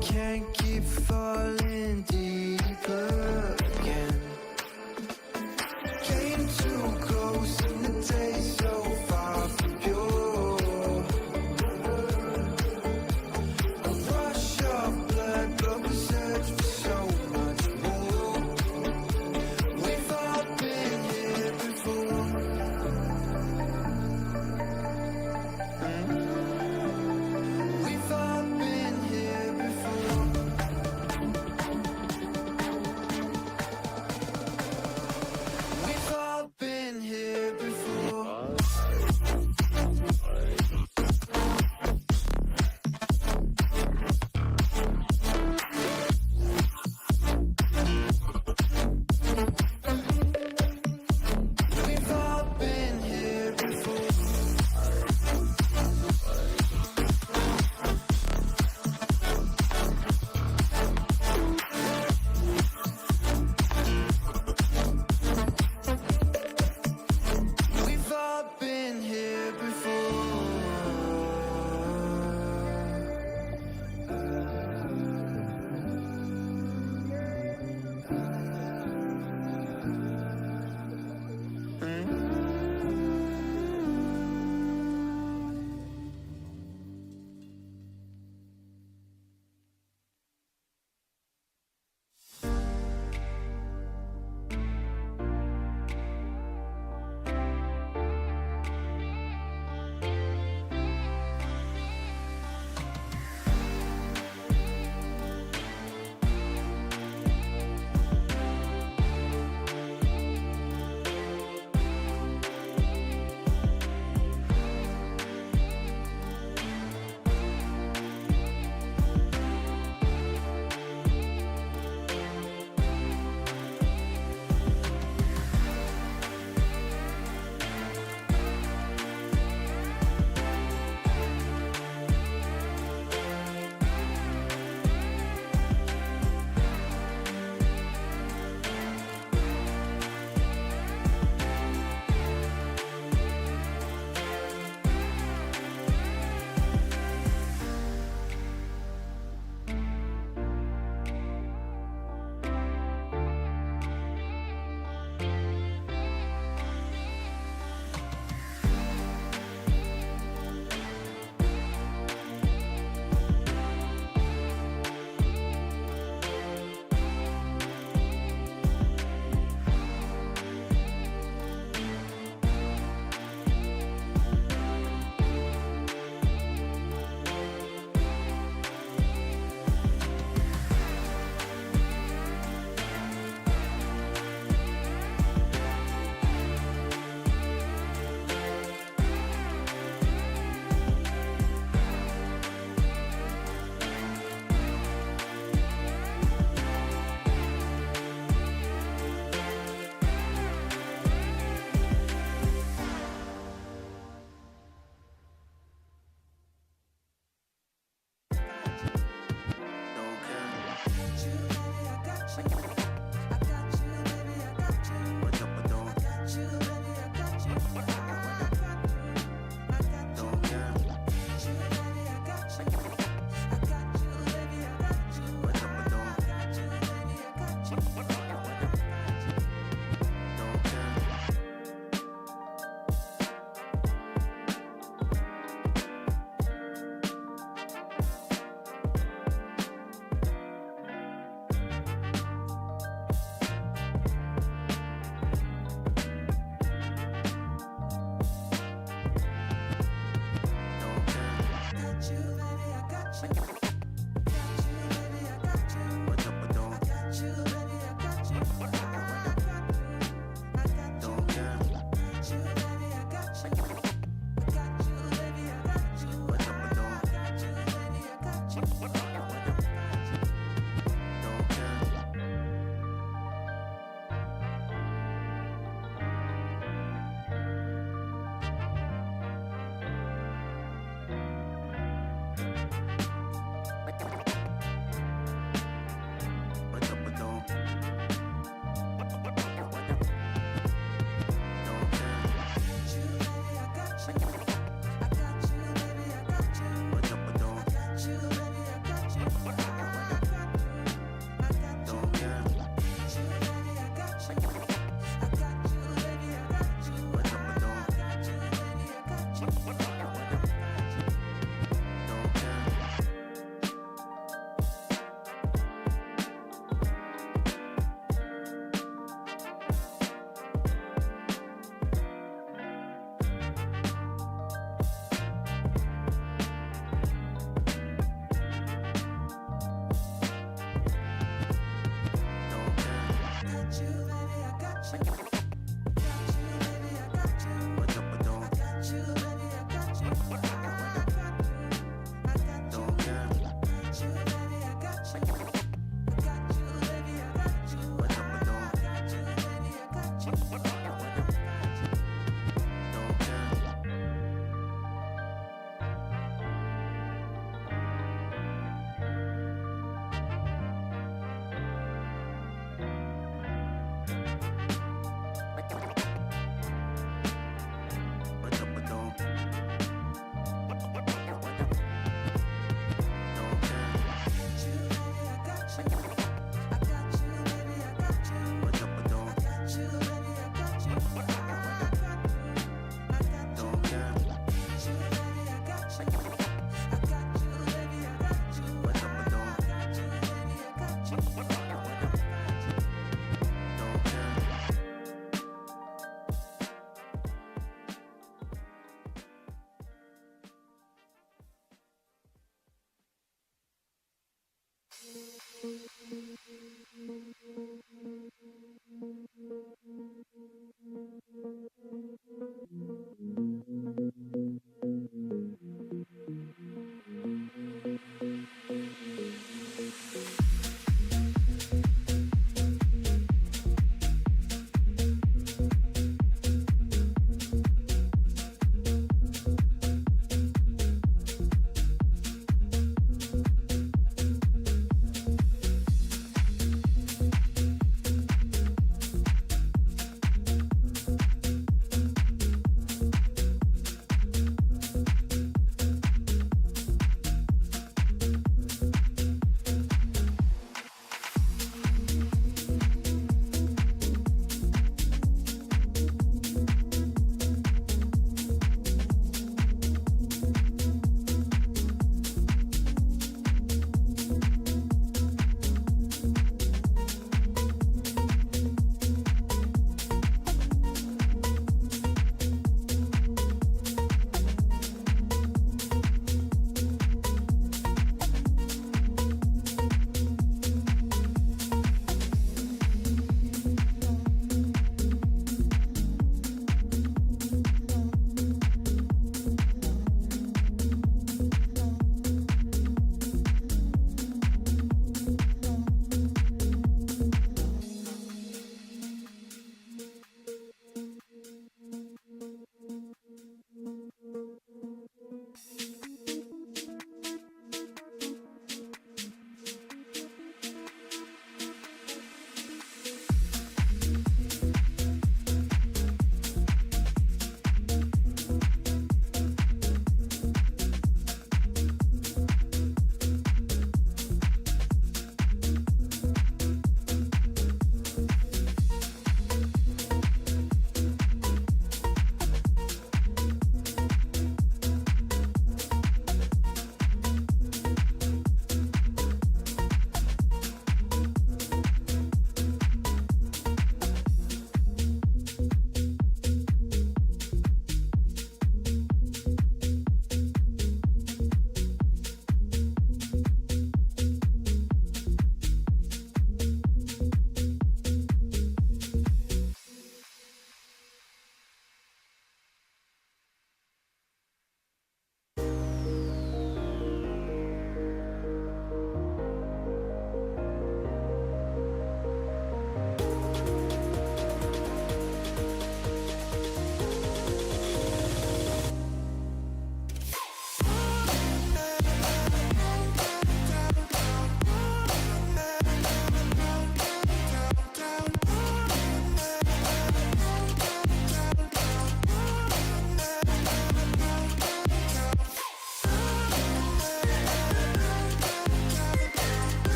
can't keep falling deeper again. Came too close and the taste so far from pure. A rush of blood, but we search for so much more. We've all been here before. We've all been here before.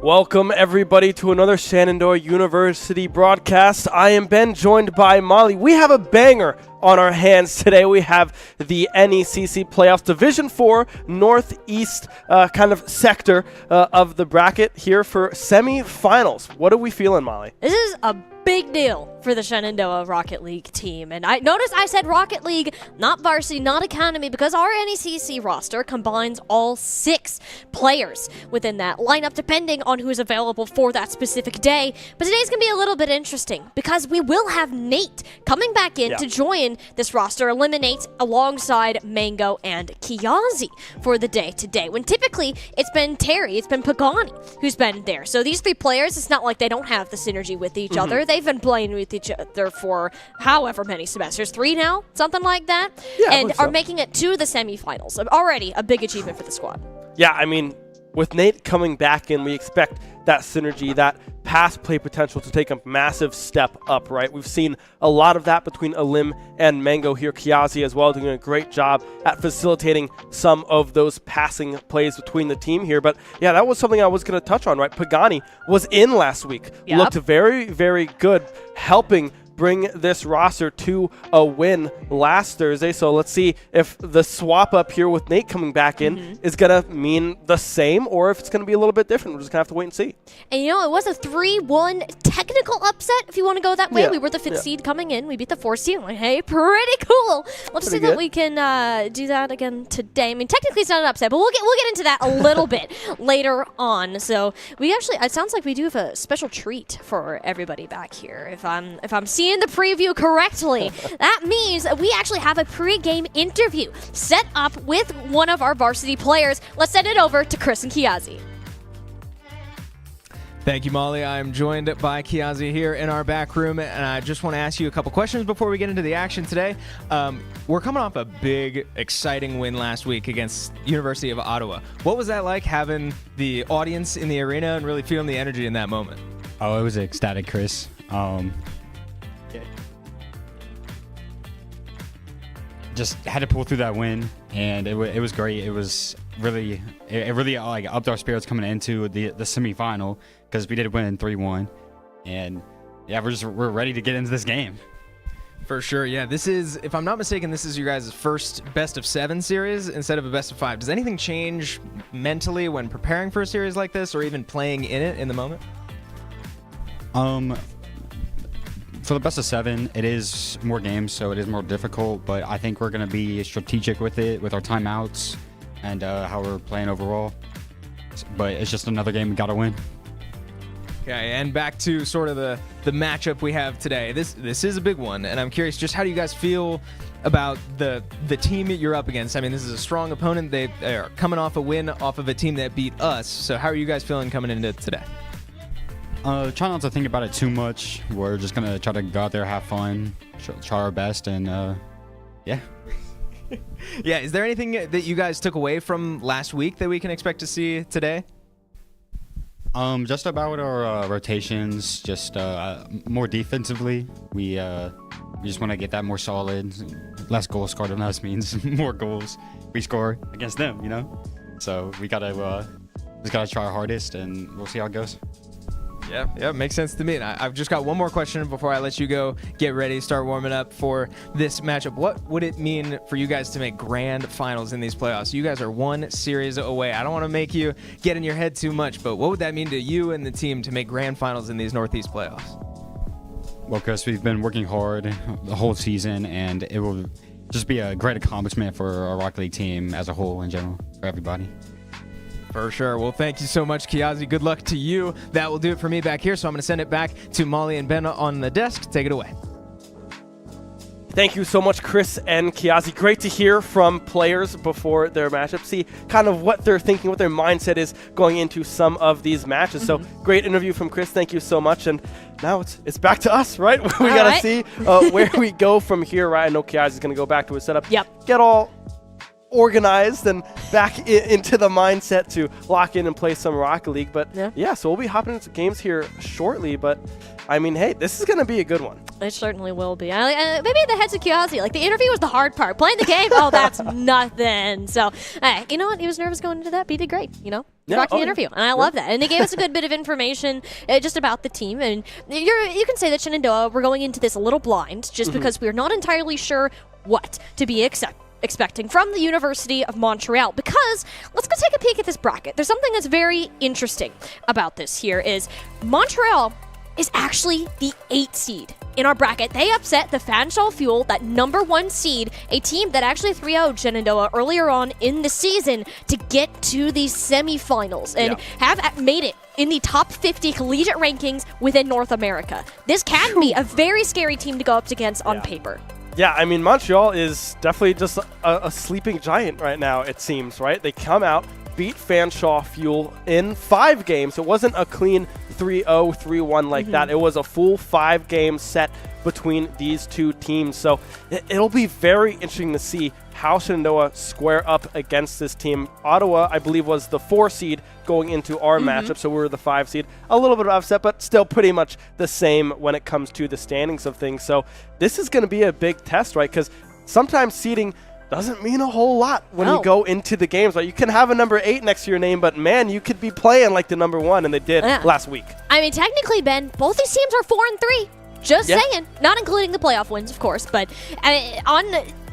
Welcome, everybody, to another Shenandoah University broadcast. I am Ben, joined by Molly. We have a banger on our hands today. We have the NECC Playoffs Division 4 Northeast kind of sector of the bracket here for semifinals. What are we feeling, Molly? This is a big deal for the Shenandoah Rocket League team. And I notice I said Rocket League, not varsity, not academy, because our NECC roster combines all 6 players within that lineup, depending on who's available for that specific day. But today's going to be a little bit interesting because we will have Nate coming back in to join this roster, eliminate alongside Mango and Kiazi for the day today. When typically it's been Terry, it's been Pagani who's been there. So these 3 players, it's not like they don't have the synergy with each other. They've been playing with each other for however many semesters, 3 now, something like that, and are making it to the semifinals. Already a big achievement for the squad. Yeah, I mean, with Nate coming back in, we expect that synergy, that pass play potential to take a massive step up, right? We've seen a lot of that between Alim and Mango here. Kiazi as well doing a great job at facilitating some of those passing plays between the team here. But yeah, that was something I was going to touch on, right? Pagani was in last week. Looked very, very good, helping bring this roster to a win last Thursday. So let's see if the swap up here with Nate coming back in is going to mean the same or if it's going to be a little bit different. We're just going to have to wait and see. And it was a 3-1 technical upset, if you want to go that way. We were the 5th seed coming in. We beat the 4th seed. Like, hey, pretty cool. Let's see that we can do that again today. I mean, technically it's not an upset, but we'll get into that a little bit later on. So we actually, it sounds like we do have a special treat for everybody back here. If I'm seeing the preview correctly, that means we actually have a pre-game interview set up with one of our varsity players. Let's send it over to Chris and Kiazi. Thank you, Molly. I'm joined by Kiazi here in our back room, and I just want to ask you a couple questions before we get into the action today. We're coming off a big, exciting win last week against University of Ottawa. What was that like, having the audience in the arena and really feeling the energy in that moment? Oh, it was ecstatic, Chris. Just had to pull through that win, and it was great. It was really like upped our spirits coming into the semifinal because we did win 3-1, and yeah, we're ready to get into this game. For sure, yeah. This is, if I'm not mistaken, this is your guys' first best of 7 series instead of a best of 5. Does anything change mentally when preparing for a series like this, or even playing in it in the moment? For the best of 7, it is more games, so it is more difficult, but I think we're going to be strategic with it, with our timeouts and how we're playing overall. But it's just another game we got to win. Okay, and back to sort of the matchup we have today. This is a big one, and I'm curious, just how do you guys feel about the team that you're up against? I mean, this is a strong opponent. They are coming off a win off of a team that beat us, so how are you guys feeling coming into today? Try not to think about it too much. We're just going to try to go out there, have fun, try our best, and yeah. Yeah, is there anything that you guys took away from last week that we can expect to see today? Just about our rotations, just more defensively. We just want to get that more solid. Less goals scored on us means more goals we score against them, you know? So we just gotta try our hardest, and we'll see how it goes. Yeah, makes sense to me. And I've just got one more question before I let you go get ready, start warming up for this matchup. What would it mean for you guys to make grand finals in these playoffs? You guys are 1 series away. I don't want to make you get in your head too much, but what would that mean to you and the team to make grand finals in these Northeast playoffs? Well, Chris, we've been working hard the whole season, and it will just be a great accomplishment for our Rocket League team as a whole in general, for everybody. For sure. Well, thank you so much, Kiazi. Good luck to you. That will do it for me back here, so I'm going to send it back to Molly and Ben on the desk. Take it away. Thank you so much, Chris and Kiazi. Great to hear from players before their matchup. See kind of what they're thinking, what their mindset is going into some of these matches. So great interview from Chris. Thank you so much. And now it's back to us, right? We got to see where we go from here, right? I know Kiazi's going to go back to his setup. Yep. Get all organized and back into the mindset to lock in and play some Rocket League. But yeah, so we'll be hopping into games here shortly. But I mean, hey, this is going to be a good one. It certainly will be. Maybe the heads of Kiazi. Like, the interview was the hard part. Playing the game, that's nothing. So, hey, you know what? He was nervous going into that, but he did great, you know? Rocked the interview, and I love that. And they gave us a good bit of information just about the team. And you can say that Shenandoah, we're going into this a little blind just because we're not entirely sure what to be expecting from the University of Montreal, because let's go take a peek at this bracket. There's something that's very interesting about this here is Montreal is actually the 8 seed in our bracket. They upset the Fanshawe Fuel, that #1 seed, a team that actually 3-0'd Shenandoah earlier on in the season to get to the semifinals and have made it in the top 50 collegiate rankings within North America. This can be a very scary team to go up against on paper. Yeah, I mean, Montreal is definitely just a sleeping giant right now, it seems, right? They come out, beat Fanshawe Fuel in 5 games. It wasn't a clean 3-0, 3-1 like that. It was a full 5-game set between these two teams. So it'll be very interesting to see how Shenandoah square up against this team. Ottawa, I believe, was the 4 seed going into our matchup, so we were the 5 seed. A little bit of upset, but still pretty much the same when it comes to the standings of things. So this is going to be a big test, right? Because sometimes seeding doesn't mean a whole lot when you go into the games. Right? You can have a number 8 next to your name, but man, you could be playing like the number 1, and they did last week. I mean, technically, Ben, both these teams are 4-3. Just saying, not including the playoff wins, of course, but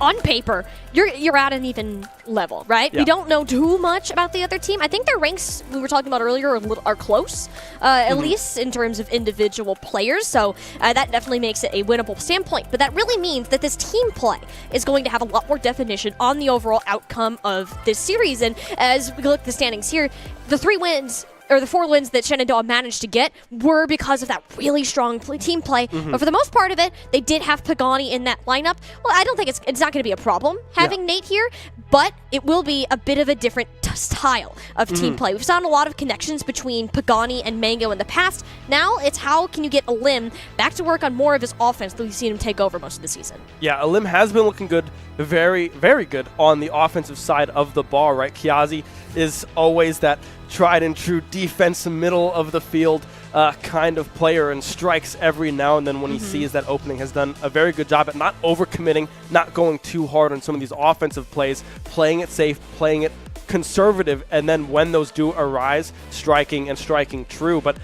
on paper, you're at an even level, right? We don't know too much about the other team. I think their ranks we were talking about earlier are close, at least in terms of individual players. So that definitely makes it a winnable standpoint. But that really means that this team play is going to have a lot more definition on the overall outcome of this series. And as we look at the standings here, the 4 wins that Shenandoah managed to get were because of that really strong team play. But for the most part of it, they did have Pagani in that lineup. Well, I don't think it's not going to be a problem having Nate here, but it will be a bit of a different style of team play. We've found a lot of connections between Pagani and Mango in the past. Now it's how can you get Alim back to work on more of his offense that we've seen him take over most of the season. Yeah, Alim has been looking good, very, very good on the offensive side of the ball, right? Kiazi is always that tried and true defense middle of the field kind of player and strikes every now and then when he sees that opening. Has done a very good job at not overcommitting, not going too hard on some of these offensive plays, playing it safe, playing it conservative, and then when those do arise, striking and striking true. But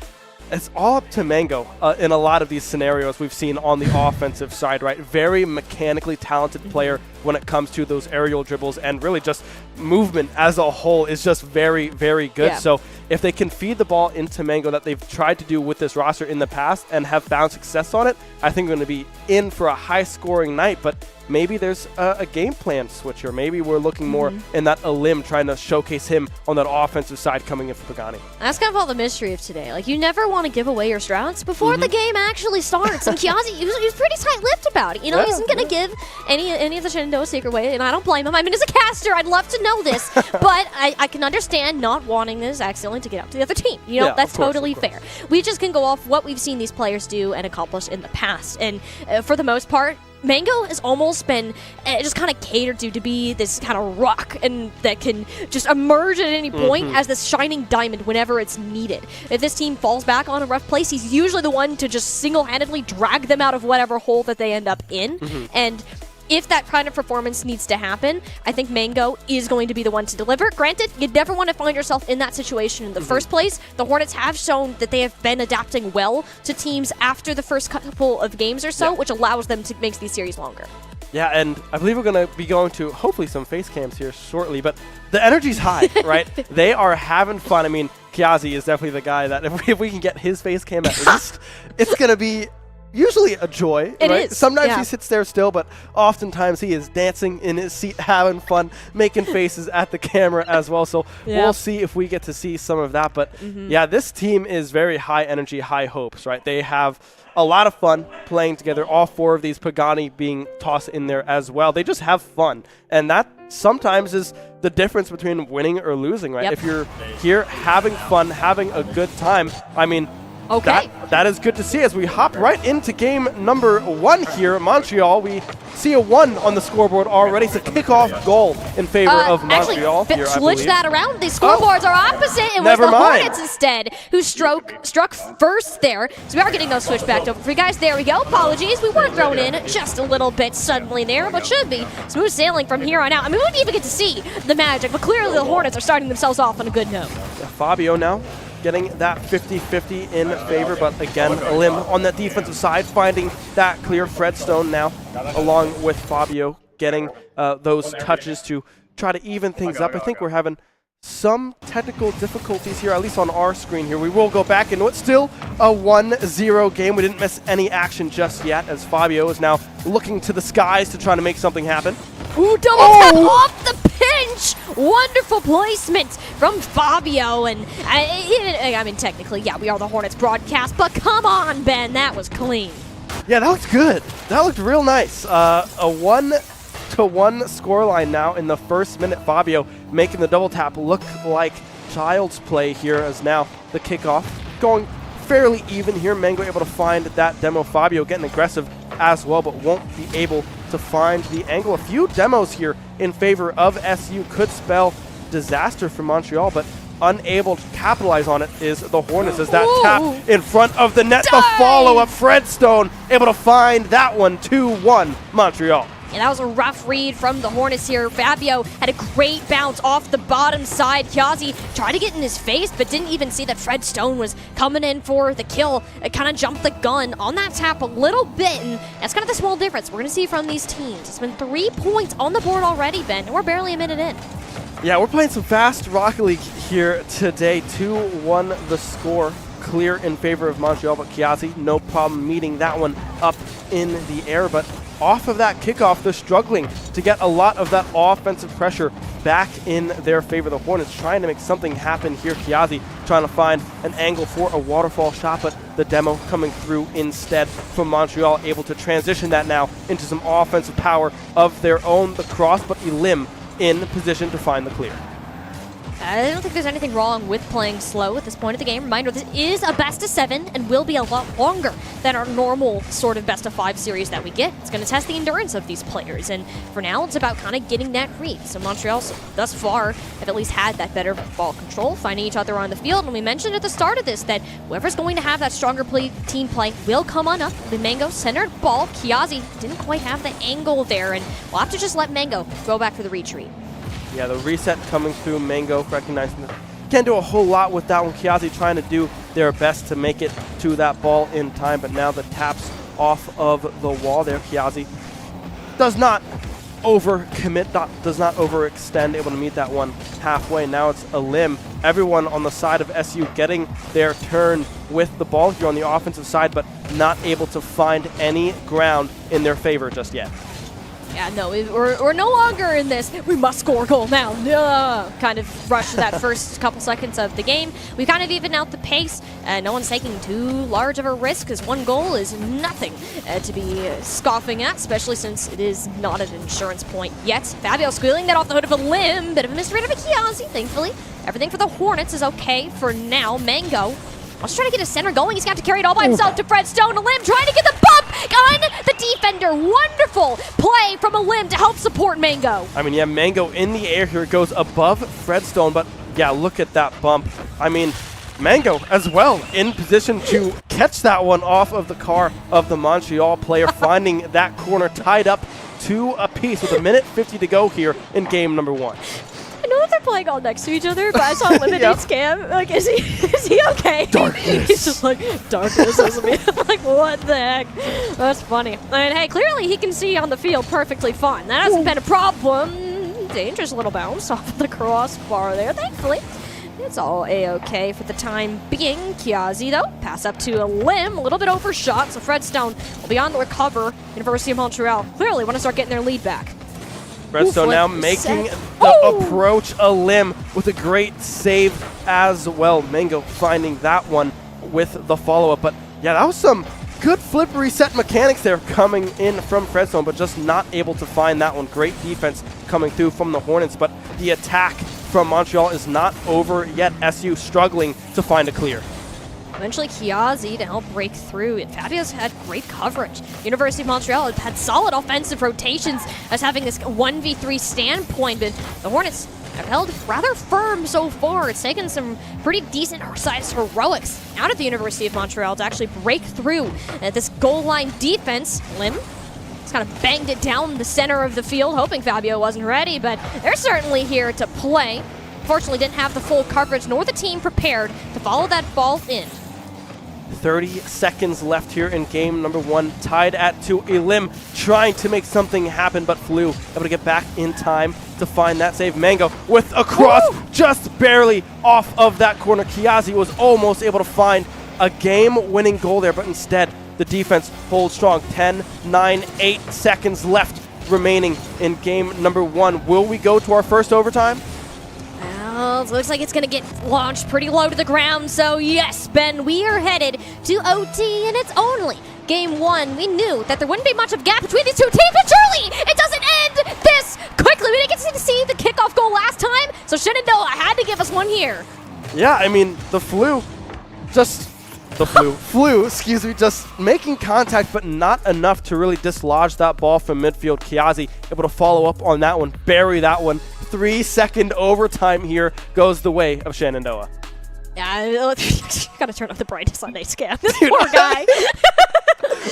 it's all up to Mango in a lot of these scenarios we've seen on the offensive side, right? Very mechanically talented player when it comes to those aerial dribbles, and really just movement as a whole is just very, very good. Yeah. So if they can feed the ball into Mango that they've tried to do with this roster in the past and have found success on it, I think we're going to be in for a high-scoring night. But maybe there's a game plan switch here. Maybe we're looking more in that Alim, trying to showcase him on that offensive side coming in for Pagani. That's kind of all the mystery of today. Like, you never want to give away your strats before the game actually starts. And Kiazi, he was pretty tight-lipped about it. You know, he isn't going to give any of the Shenandoah secret away, and I don't blame him. I mean, as a caster, I'd love to know this, but I can understand not wanting this accidentally to get out to the other team. You know, that's totally fair. We just can go off what we've seen these players do and accomplish in the past. And for the most part, Mango has almost been just kind of catered to be this kind of rock and that can just emerge at any point as this shining diamond whenever it's needed. If this team falls back on a rough place, he's usually the one to just single-handedly drag them out of whatever hole that they end up in. And if that kind of performance needs to happen, I think Mango is going to be the one to deliver. Granted, you never want to find yourself in that situation in the first place. The Hornets have shown that they have been adapting well to teams after the first couple of games or so, which allows them to make these series longer. Yeah, and I believe we're going to be going to hopefully some face cams here shortly, but the energy's high, right? They are having fun. I mean, Kiazi is definitely the guy that if we can get his face cam at least, it's going to be usually a joy, it right? is, Sometimes he sits there still, but oftentimes he is dancing in his seat, having fun, making faces at the camera as well. So we'll see if we get to see some of that. But yeah, this team is very high energy, high hopes, right? They have a lot of fun playing together. All 4 of these, Pagani being tossed in there as well. They just have fun. And that sometimes is the difference between winning or losing, right? If you're here having fun, having a good time, I mean, that is good to see as we hop right into game number 1 here. Montreal, we see a 1 on the scoreboard already. It's a kickoff goal in favor of Montreal. Actually, switch that around. The scoreboards are opposite. It was the Hornets instead who struck first there. So we are getting those switched back over for you guys. There we go. Apologies. We were thrown in just a little bit suddenly there, but should be smooth sailing from here on out. I mean, we wouldn't even get to see the magic, but clearly the Hornets are starting themselves off on a good note. Fabio now getting that 50-50 in favor, but again, Alim on that defensive side, finding that clear. Fred Stone now, along with Fabio, getting those touches to try to even things up. I think we're having some technical difficulties here, at least on our screen here. We will go back into it. Still a 1-0 game. We didn't miss any action just yet, as Fabio is now looking to the skies to try to make something happen. Ooh, double tap off the pinch! Wonderful placement from Fabio. And I mean, technically, yeah, we are the Hornets broadcast, but come on, Ben, that was clean. Yeah, that looked good. That looked real nice. A 1-1 scoreline now in the first minute. Fabio making the double tap look like child's play here, as now the kickoff going fairly even here. Mango able to find that demo. Fabio getting aggressive as well, but won't be able to find the angle. A few demos here in favor of SU could spell disaster for Montreal, but unable to capitalize on it is the Hornets, as that tap in front of the net. The follow-up, Fredstone able to find that one. 2-1 Montreal. And that was a rough read from the Hornets here. Fabio had a great bounce off the bottom side. Kiazi tried to get in his face, but didn't even see that Fred Stone was coming in for the kill. It kind of jumped the gun on that tap a little bit, and that's kind of the small difference we're going to see from these teams. It's been 3 points on the board already, Ben, and we're barely a minute in. Yeah, we're playing some fast Rocket League here today. 2-1 the score, clear in favor of Montreal, but Kiazi, no problem meeting that one up in the air. But off of that kickoff, they're struggling to get a lot of that offensive pressure back in their favor. The Hornets trying to make something happen here. Kiazi trying to find an angle for a waterfall shot, but the demo coming through instead from Montreal, able to transition that now into some offensive power of their own. The cross, but Elim in position to find the clear. I don't think there's anything wrong with playing slow at this point of the game. Reminder, this is a best-of-7 and will be a lot longer than our normal sort of best-of-5 series that we get. It's going to test the endurance of these players, and for now, it's about kind of getting that read. So Montreal, thus far, have at least had that better ball control, finding each other on the field. And we mentioned at the start of this that whoever's going to have that stronger team play will come on up. The Mango centered ball. Kiazi didn't quite have the angle there, and we'll have to just let Mango go back for the retreat. Yeah, the reset coming through. Mango recognizing that can't do a whole lot with that one. Kiazi trying to do their best to make it to that ball in time, but now the taps off of the wall there. Kiazi does not overcommit, does not overextend, able to meet that one halfway. Now it's Elim. Everyone on the side of SU getting their turn with the ball here on the offensive side, but not able to find any ground in their favor just yet. Yeah, no, we're no longer in this, we must score a goal now, kind of rush to that first couple seconds of the game. We've kind of evened out the pace. No one's taking too large of a risk, because 1 goal is nothing to be scoffing at, especially since it is not an insurance point yet. Fabio squealing that off the hood of a limb, bit of a misread of a Kiazi, thankfully. Everything for the Hornets is okay for now. Mango, I was trying to get his center going. He's got to carry it all by himself to Fred Stone. Elim trying to get the bump on the defender. Wonderful play from Elim to help support Mango. I mean, yeah, Mango in the air here, goes above Fred Stone, but yeah, look at that bump. I mean, Mango as well in position to catch that one off of the car of the Montreal player, finding that corner tied up to a piece with 1:50 to go here in game number 1. I know that they're playing all next to each other, but I saw Limited Scam. Like, is he okay? Darkness. He's just like, darkness is me. I'm like, what the heck? That's funny. And hey, clearly he can see on the field perfectly fine. That hasn't been a problem. Dangerous little bounce off of the crossbar there, thankfully. It's all A-okay for the time being. Kiazi, though, pass up to Elim, a little bit overshot, so Fred Stone will be on the recover. University of Montreal clearly want to start getting their lead back. Redstone now making the approach. Elim with a great save as well. Mango finding that one with the follow-up. But yeah, that was some good flip reset mechanics there coming in from Redstone, but just not able to find that one. Great defense coming through from the Hornets, but the attack from Montreal is not over yet. SU struggling to find a clear. Eventually Kiazi to help break through, and Fabio's had great coverage. University of Montreal has had solid offensive rotations as having this 1v3 standpoint, but the Hornets have held rather firm so far. It's taken some pretty decent-sized heroics out of the University of Montreal to actually break through this goal line defense. Lim just kind of banged it down the center of the field, hoping Fabio wasn't ready, but they're certainly here to play. Fortunately, didn't have the full coverage nor the team prepared to follow that ball in. 30 seconds left here in game number 1. Tied at 2. Elim trying to make something happen, but Flew able to get back in time to find that save. Mango with a cross, just barely off of that corner. Kiazi was almost able to find a game-winning goal there, but instead the defense holds strong. 10, 9, 8 seconds left remaining in game number 1. Will we go to our first overtime? Well, it looks like it's going to get launched pretty low to the ground. So, yes, Ben, we are headed to OT, and it's only game 1. We knew that there wouldn't be much of a gap between these two teams, but surely it doesn't end this quickly. We didn't get to see the kickoff goal last time, so Shenandoah had to give us one here. Yeah, I mean, Flew, excuse me, just making contact, but not enough to really dislodge that ball from midfield. Kiazi able to follow up on that one, bury that one. 3-second overtime here goes the way of Shenandoah. Yeah, gotta turn up the brightness on night scan. This poor guy.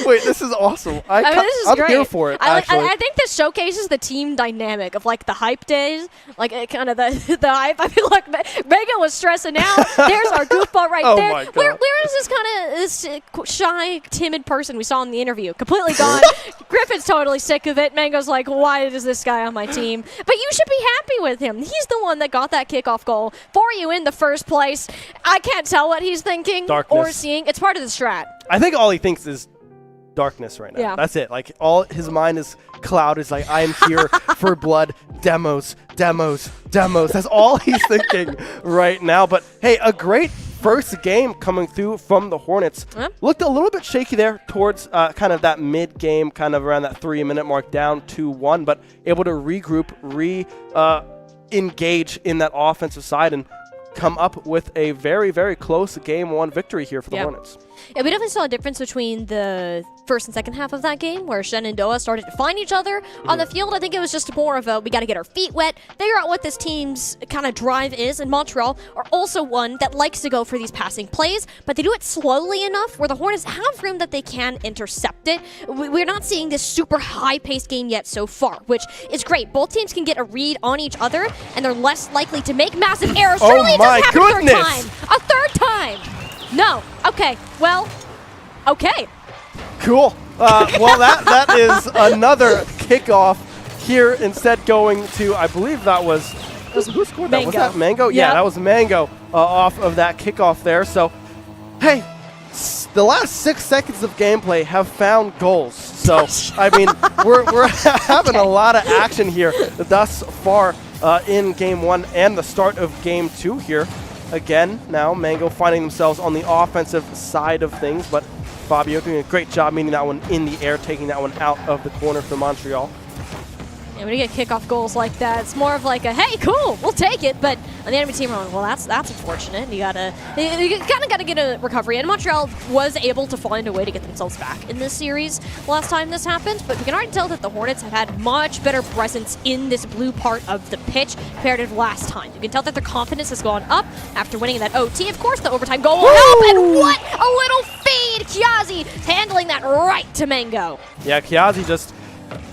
Wait, this is awesome. I mean, this is I'm great. here for it, actually. I think this showcases the team dynamic of, like, the hype days. Like, kind of the hype. I feel like Megan was stressing out. There's our goofball right Oh there. my God. Where is this kind of shy, timid person we saw in the interview? Completely gone. Griffin's totally sick of it. Mango's like, why is this guy on my team? But you should be happy with him. He's the one that got that kickoff goal for you in the first place. I can't tell what he's thinking Darkness. or seeing. It's part of the strat. I think all he thinks is darkness right now. Yeah. That's it. Like, all his mind is clouded. It's like, I am here for blood. Demos. That's all he's thinking right now. But hey, a great first game coming through from the Hornets. Looked a little bit shaky there towards kind of that mid-game, kind of around that 3-minute mark, down 2-1, but able to regroup, engage in that offensive side and come up with a very, very close game 1 victory here for the Hornets. Yeah, we definitely saw a difference between the first and second half of that game, where Shenandoah started to find each other on the field. I think it was just more of a, we got to get our feet wet, figure out what this team's kind of drive is. And Montreal are also one that likes to go for these passing plays, but they do it slowly enough where the Hornets have room that they can intercept it. We're not seeing this super high-paced game yet so far, which is great. Both teams can get a read on each other, and they're less likely to make massive errors. Oh Surely it my doesn't happen goodness. a third time. A third time. No. Okay. Well, okay. Cool. Well, that is another kickoff here. Instead going to, I believe that was, who scored that? Was that Mango? Yeah, that was Mango off of that kickoff there. So, hey, the last 6 seconds of gameplay have found goals. So, I mean, we're having a lot of action here thus far in game 1 and the start of game 2 here. Again, now Mango finding themselves on the offensive side of things, but Fabio doing a great job meeting that one in the air, taking that one out of the corner for Montreal. And when you get kickoff goals like that, it's more of like a, hey, cool, we'll take it. But on the enemy team, we're like, well, that's unfortunate. You kind of got to get a recovery. And Montreal was able to find a way to get themselves back in this series last time this happened. But we can already tell that the Hornets have had much better presence in this blue part of the pitch compared to last time. You can tell that their confidence has gone up after winning that OT. Of course, the overtime goal will help. And what a little feed! Kiazi handling that right to Mango. Yeah, Kiazi just...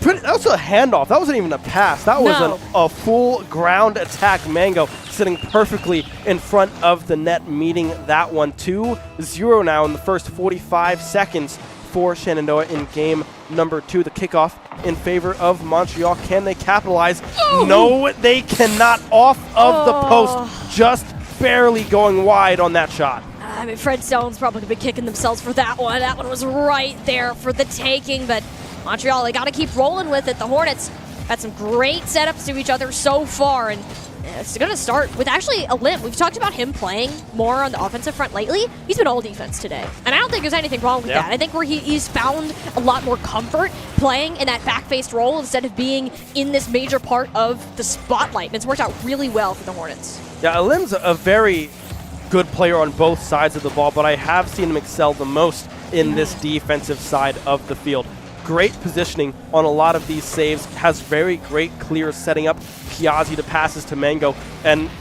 that was a handoff. That wasn't even a pass. That was a full ground attack. Mango sitting perfectly in front of the net, meeting that one. 2-0 now in the first 45 seconds for Shenandoah in game number 2. The kickoff in favor of Montreal. Can they capitalize? Oh. No, they cannot. Off of the post. Just barely going wide on that shot. I mean, Fred Stone's probably going to be kicking themselves for that one. That one was right there for the taking, but Montreal, they got to keep rolling with it. The Hornets had some great setups to each other so far, and it's going to start with actually Elim. We've talked about him playing more on the offensive front lately. He's been all defense today, and I don't think there's anything wrong with that. I think he's found a lot more comfort playing in that back-faced role instead of being in this major part of the spotlight, and it's worked out really well for the Hornets. Yeah, Elim's a very good player on both sides of the ball, but I have seen him excel the most in this defensive side of the field. Great positioning on a lot of these saves, has very great clear setting up. Kiazi to passes to Mango, and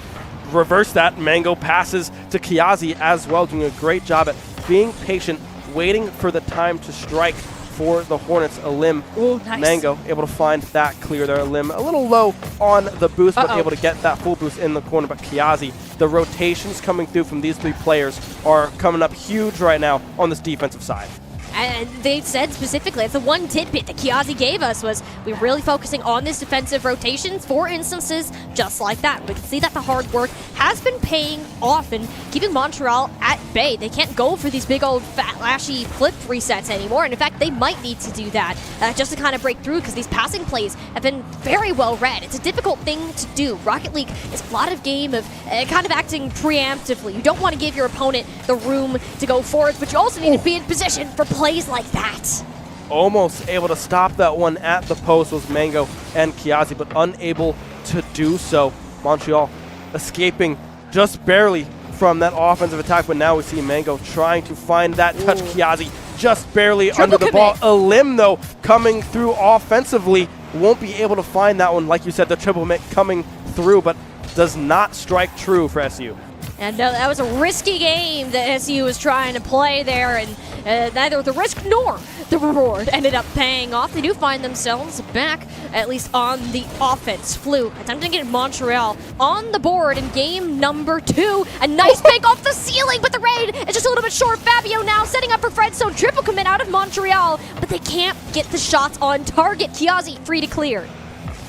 reverse that, Mango passes to Kiazi as well, doing a great job at being patient, waiting for the time to strike for the Hornets. Elim, nice. Mango able to find that clear there. Elim a little low on the boost, but able to get that full boost in the corner, but Kiazi the rotations coming through from these three players are coming up huge right now on this defensive side. And they said specifically, it's the one tidbit that Kiazi gave us was we're really focusing on this defensive rotations for instances just like that. We can see that the hard work has been paying off and keeping Montreal at bay. They can't go for these big old fat lashy flip resets anymore. And in fact, they might need to do that just to kind of break through because these passing plays have been very well read. It's a difficult thing to do. Rocket League is a lot of game of kind of acting preemptively. You don't want to give your opponent the room to go forward, but you also need to be in position for plays like that. Almost able to stop that one at the post was Mango and Kiazi, but unable to do so. Montreal escaping just barely from that offensive attack, but now we see Mango trying to find that touch. Kiazi just barely Triple under the commit. ball. Lim, though, coming through offensively, won't be able to find that one. Like you said, the triple commit coming through, but does not strike true for SU. And that was a risky game that SU was trying to play there, and neither the risk nor the reward ended up paying off. They do find themselves back, at least on the offense. Flu attempting to get Montreal on the board in game number 2. A nice pick off the ceiling, but the raid is just a little bit short. Fabio now setting up for Fredstone. Triple commit out of Montreal, but they can't get the shots on target. Kiazi free to clear.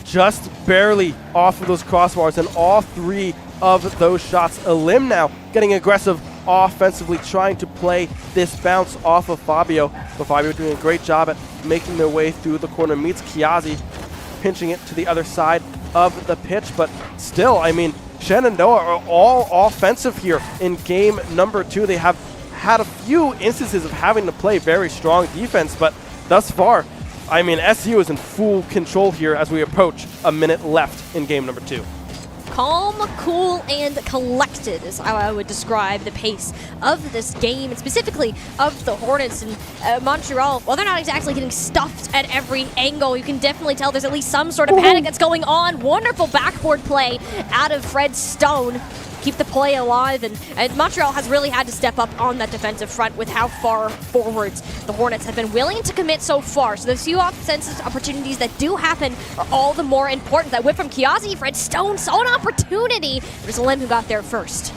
Just barely off of those crossbars, and all three of those shots. Lim now getting aggressive offensively, trying to play this bounce off of Fabio. But Fabio doing a great job at making their way through the corner. Meets Kiazi, pinching it to the other side of the pitch. But still, I mean, Shenandoah are all offensive here in game number 2. They have had a few instances of having to play very strong defense, but thus far, I mean, SU is in full control here as we approach a minute left in game number 2. Calm, cool, and collected is how I would describe the pace of this game, and specifically of the Hornets. And Montreal, well, they're not exactly getting stuffed at every angle. You can definitely tell there's at least some sort of panic that's going on. Wonderful backboard play out of Fred Stone. Keep the play alive, and Montreal has really had to step up on that defensive front with how far forwards the Hornets have been willing to commit so far. So the few offensive opportunities that do happen are all the more important. That whip from Kiazi, Fred Stone saw an opportunity. There's a Lim who got there first.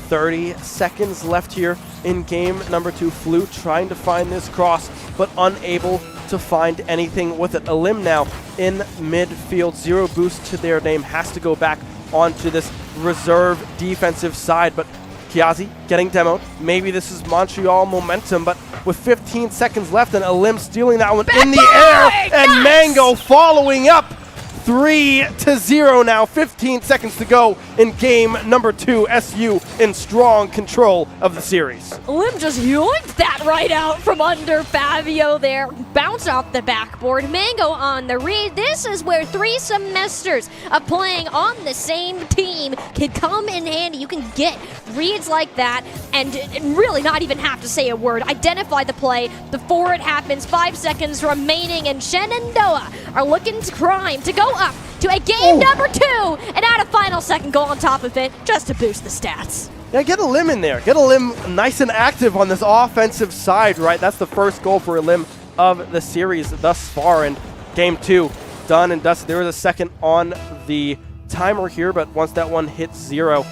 30 seconds left here in game number 2. Flu trying to find this cross, but unable to find anything with it. A Lim now in midfield. 0 boost to their name. Has to go back onto this reserve defensive side, but Kiazi getting demoed. Maybe this is Montreal momentum, but with 15 seconds left and Lim stealing that one in the air, and Mango following up. 3-0 now, 15 seconds to go in game number 2. SU in strong control of the series. Lim just yoinked that right out from under Fabio there. Bounce off the backboard. Mango on the read. This is where 3 semesters of playing on the same team can come in handy. You can get reads like that and really not even have to say a word. Identify the play before it happens. 5 seconds remaining, and Shenandoah are looking to climb, to go up to a game number 2 and add a final second goal on top of it just to boost the stats. Yeah, get a Lim in there. Get a Lim nice and active on this offensive side, right? That's the first goal for a Lim of the series thus far. And game 2 done and dusted. There was a second on the timer here, but once that one hits 0,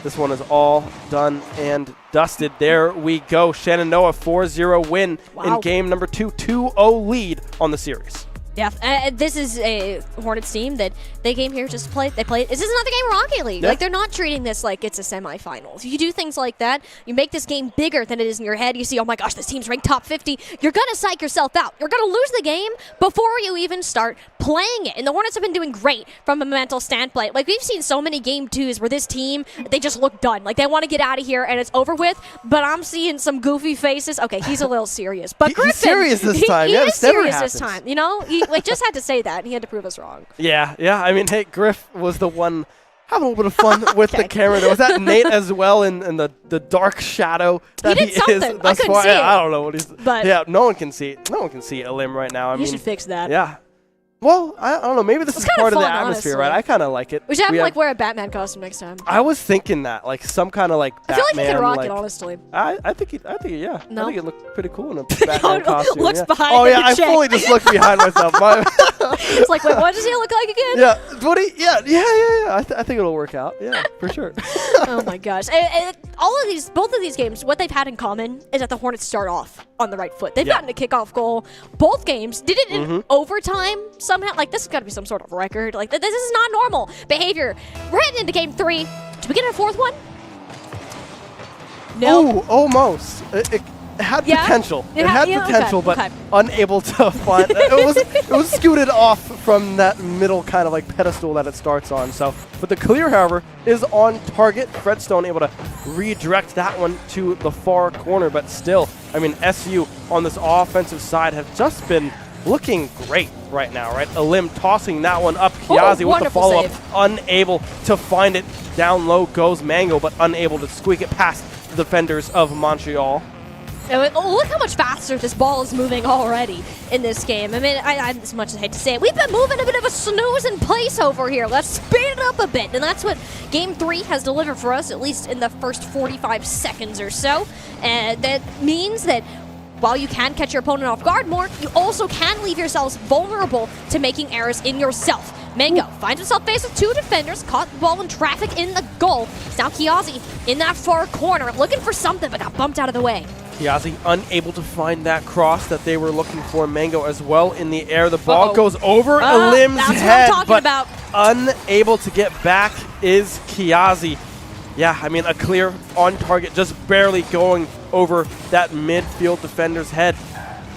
this one is all done and dusted. There we go. Shenandoah 4-0 win in game number 2. 2-0 lead on the series. Yeah, this is a Hornets team that they came here just to play. They played. This is another game of Rocket League. Yeah. Like, they're not treating this like it's a semifinal. If you do things like that, you make this game bigger than it is in your head. You see, oh my gosh, this team's ranked top 50. You're going to psych yourself out. You're going to lose the game before you even start playing it. And the Hornets have been doing great from a mental standpoint. Like, we've seen so many game 2s where this team, they just look done. Like, they want to get out of here and it's over with. But I'm seeing some goofy faces. Okay, he's a little serious. But Griffin, he's serious this time. He Yeah, is this never serious this happens. time. You know, he just had to say that. He had to prove us wrong. Yeah. I mean, hey, Griff was the one having a little bit of fun with the camera. There was that Nate as well in the dark shadow that did he something. is. I thus couldn't far. see Yeah, it. I don't know what he's. But yeah, no one can see it. No one can see Lim right now. I you mean, should fix that. yeah. Well, I don't know. Maybe this It's is kinda part of the fun, atmosphere, honestly. right? I kind of like it. We should have him, like, wear a Batman costume next time. I was thinking that, like, some kind of like I Batman. feel like he could rock like, it, honestly. I think yeah. No? I think it looked pretty cool in a Batman costume. Looks yeah. behind Oh yeah, the I check. fully just looked behind myself. It's like, wait, what does he look like again? Yeah, what do you, yeah. I think it'll work out. Yeah, for sure. Oh my gosh. Both of these games, what they've had in common is that the Hornets start off on the right foot. They've gotten a kickoff goal. Both games did it in overtime somehow. Like, this has got to be some sort of record. Like, this is not normal behavior. We're heading into game 3. Did we get a fourth one? No. Oh, almost. It had potential. It had potential, but unable to find. It was scooted off from that middle kind of like pedestal that it starts on. So, but the clear, however, is on target. Fredstone able to redirect that one to the far corner, but still, I mean, SU on this offensive side have just been looking great right now, right? Alim tossing that one up. Kiazi with the follow-up, unable to find it. Down low goes Mango, but unable to squeak it past the defenders of Montreal. Look how much faster this ball is moving already in this game. I mean, I as much as I hate to say it, we've been moving a bit of a snooze in place over here. Let's speed it up a bit. And that's what Game 3 has delivered for us, at least in the first 45 seconds or so. And that means that while you can catch your opponent off guard more, you also can leave yourselves vulnerable to making errors in yourself. Mango finds himself faced with 2 defenders, caught the ball in traffic in the goal. It's now Kiazi in that far corner, looking for something, but got bumped out of the way. Kiazi unable to find that cross that they were looking for. Mango as well in the air. The ball goes over Alim's head, but unable to get back is Kiazi. Yeah, I mean, a clear on target, just barely going over that midfield defender's head.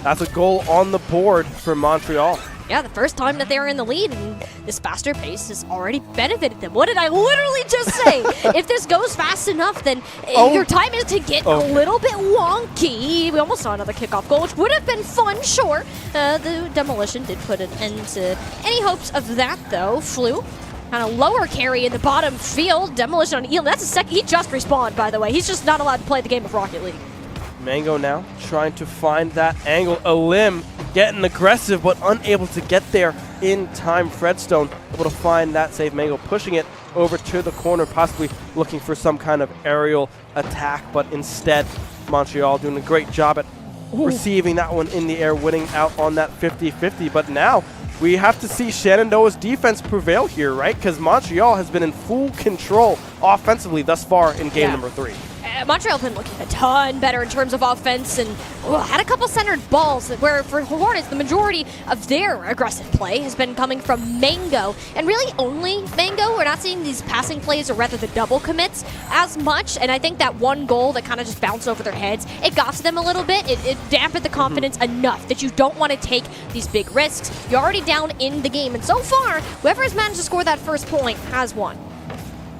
That's a goal on the board for Montreal. Yeah, the first time that they were in the lead, and this faster pace has already benefited them. What did I literally just say? If this goes fast enough, then your time is to get a little bit wonky. We almost saw another kickoff goal, which would have been fun, sure. The demolition did put an end to any hopes of that, though. Flew. Kind of lower carry in the bottom field. Demolition on Elam. That's a second. He just respawned, by the way. He's just not allowed to play the game of Rocket League. Mango now trying to find that angle. Alim getting aggressive, but unable to get there in time. Fredstone able to find that save. Mango pushing it over to the corner, possibly looking for some kind of aerial attack, but instead Montreal doing a great job at receiving that one in the air, winning out on that 50-50. But now we have to see Shenandoah's defense prevail here, right? Because Montreal has been in full control offensively thus far in game number 3. Montreal have been looking a ton better in terms of offense and had a couple centered balls where for Hornets, the majority of their aggressive play has been coming from Mango. And really only Mango. We're not seeing these passing plays or rather the double commits as much. And I think that one goal that kind of just bounced over their heads, it got to them a little bit. It dampened the confidence enough that you don't want to take these big risks. You're already down in the game. And so far, whoever has managed to score that first point has won.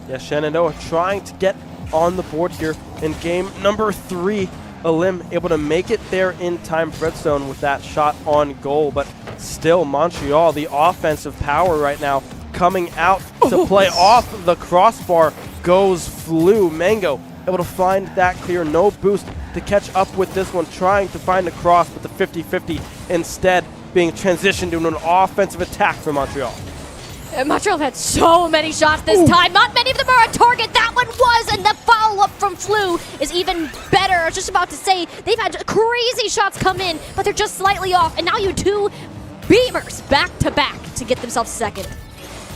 Yeah, Shenandoah trying to get on the board here in game number 3. Alim able to make it there in time. Fredstone with that shot on goal, but still Montreal, the offensive power right now coming out to play off the crossbar goes Flew. Mango able to find that clear, no boost to catch up with this one, trying to find the cross, but the 50-50 instead being transitioned into an offensive attack for Montreal. Montreal have had so many shots this time. Not many of them are on target. That one was, and the follow-up from Flew is even better. I was just about to say, they've had crazy shots come in, but they're just slightly off. And now you 2 beamers back-to-back to get themselves second.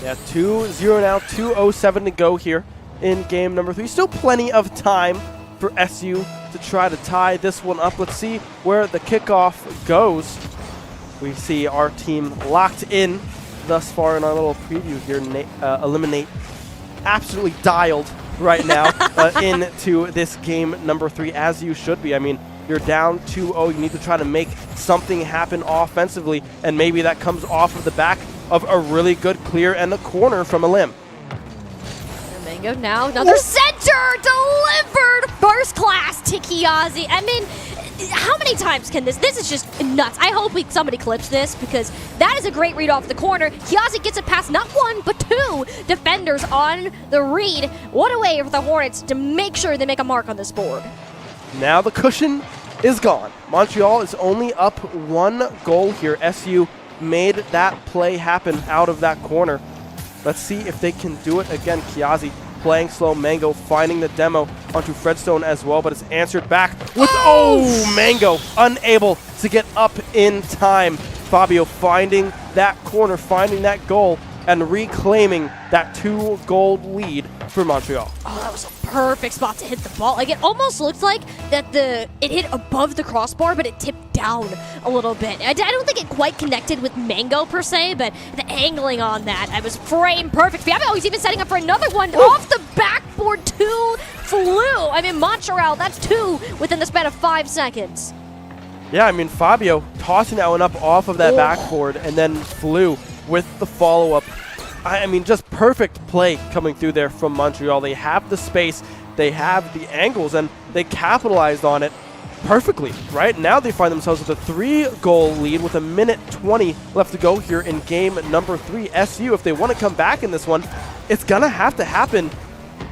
Yeah, 2-0 now, 2:07 to go here in game number 3. Still plenty of time for SU to try to tie this one up. Let's see where the kickoff goes. We see our team locked in thus far in our little preview here. Eliminate absolutely dialed right now into this game number 3, as you should be. I mean, you're down 2-0. You need to try to make something happen offensively, and maybe that comes off of the back of a really good clear and a corner from Alim. Mango now, another center delivered first class to Kiazi. I mean, how many times can this is just nuts. I hope somebody clips this, because that is a great read off the corner. Kiazi gets it past not 1 but 2 defenders on the read. What a way for the Hornets to make sure they make a mark on this board. Now the cushion is gone. Montreal is only up 1 goal here. SU made that play happen out of that corner. Let's see if they can do it again. Kiazi playing slow. Mango finding the demo onto Fredstone as well, but it's answered back with Mango unable to get up in time. Fabio finding that corner, finding that goal, and reclaiming that 2-goal lead for Montreal. Oh, that was a perfect spot to hit the ball. Like, it almost looked like that it hit above the crossbar, but it tipped down a little bit. I don't think it quite connected with Mango per se, but the angling on that, I was frame perfect. Fabio is even setting up for another one off the backboard. 2 flew. I mean, Montreal, that's 2 within the span of 5 seconds. Yeah, I mean, Fabio tossing that one up off of that backboard and then flew with the follow-up. I mean, just perfect play coming through there from Montreal. They have the space, they have the angles, and they capitalized on it perfectly, right? Now they find themselves with a 3-goal lead with 1:20 left to go here in game number 3. SU, if they want to come back in this one, it's going to have to happen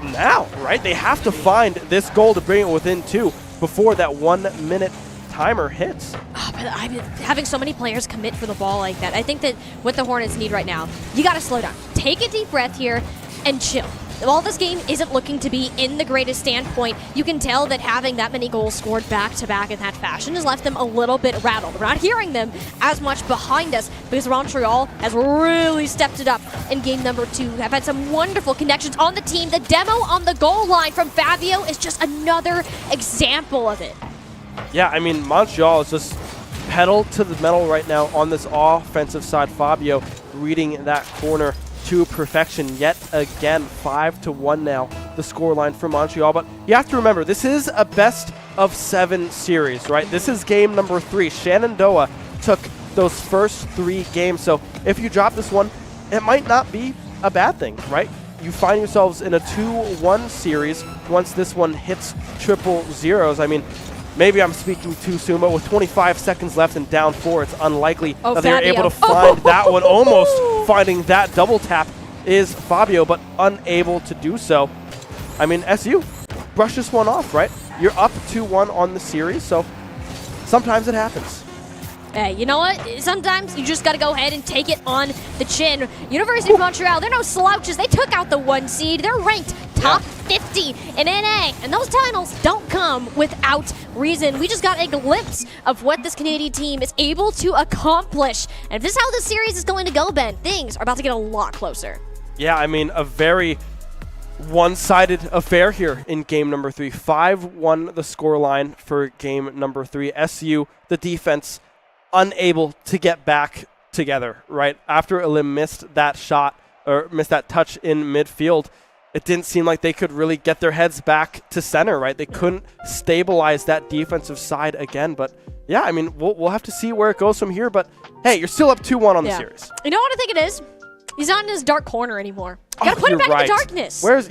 now, right? They have to find this goal to bring it within 2 before that 1-minute timer hits. Oh, but I mean, having so many players commit for the ball like that, I think that what the Hornets need right now, you got to slow down. Take a deep breath here and chill. While this game isn't looking to be in the greatest standpoint, you can tell that having that many goals scored back-to-back in that fashion has left them a little bit rattled. We're not hearing them as much behind us because Montreal has really stepped it up in game number 2. Have had some wonderful connections on the team. The demo on the goal line from Fabio is just another example of it. Yeah, I mean, Montreal is just pedal to the metal right now on this offensive side. Fabio reading that corner to perfection yet again. 5-1 now, the scoreline for Montreal. But you have to remember, this is a best-of-7 series, right? This is game number 3. Shenandoah took those first 3 games. So if you drop this one, it might not be a bad thing, right? You find yourselves in a 2-1 series once this one hits triple zeros. I mean, maybe I'm speaking too soon, but with 25 seconds left and down 4, it's unlikely that they're able to find that one. Almost finding that double tap is Fabio, but unable to do so. I mean, SU, brush this one off, right? You're up 2-1 on the series, so sometimes it happens. Hey, you know what? Sometimes you just got to go ahead and take it on the chin. University of Montreal, they're no slouches. They took out the 1 seed. They're ranked top 50 in NA. And those titles don't come without reason. We just got a glimpse of what this Canadian team is able to accomplish. And if this is how this series is going to go, Ben, things are about to get a lot closer. Yeah, I mean, a very one-sided affair here in game number 3. 5-1 the scoreline for game number 3. SU, the defense, unable to get back together, right? After Elim missed that shot, or missed that touch in midfield, it didn't seem like they could really get their heads back to center, right? They couldn't stabilize that defensive side again. But yeah, I mean, we'll have to see where it goes from here. But hey, you're still up 2-1 on the series. You know what I think it is? He's not in his dark corner anymore. You gotta put him back in the darkness. Where's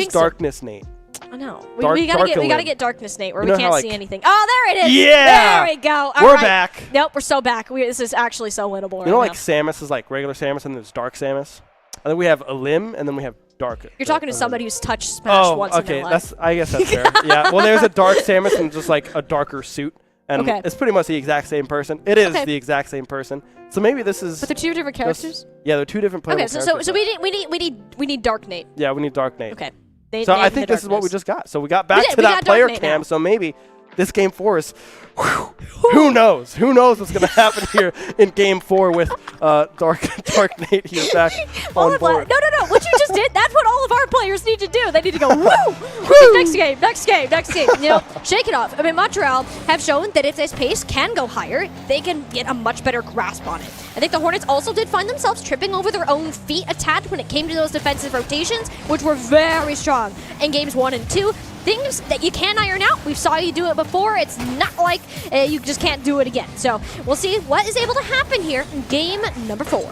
darkness, Nate? I know. We gotta get darkness, Nate, where we can't see anything. Oh, there it is. Yeah. There we go. We're back. Nope, we're so back. This is actually so winnable. You know, like Samus is like regular Samus, and there's Dark Samus. And then we have Elim, and then we have Dark. You're talking to somebody who's touched Smash once in their life. I guess that's fair. Yeah. Well, there's a Dark Samus and just like a darker suit, and it's pretty much the exact same person. It is the exact same person. So maybe this is. But they're 2 different characters. Yeah, they're 2 different playable characters. Okay, so we need Dark Nate. Yeah, we need Dark Nate. Okay. So I think this is what we just got. So we got back to that player cam. So maybe this game 4 is, who knows? Who knows what's going to happen here in game 4 with Dark Nate here back on board. No. What you just did, that's what all of our players need to do. They need to go, woo! Next game. You know, shake it off. I mean, Montreal have shown that if this pace can go higher, they can get a much better grasp on it. I think the Hornets also did find themselves tripping over their own feet a tad when it came to those defensive rotations, which were very strong in games 1 and 2. Things that you can iron out. We saw you do it before. It's not like you just can't do it again. So we'll see what is able to happen here in game number 4.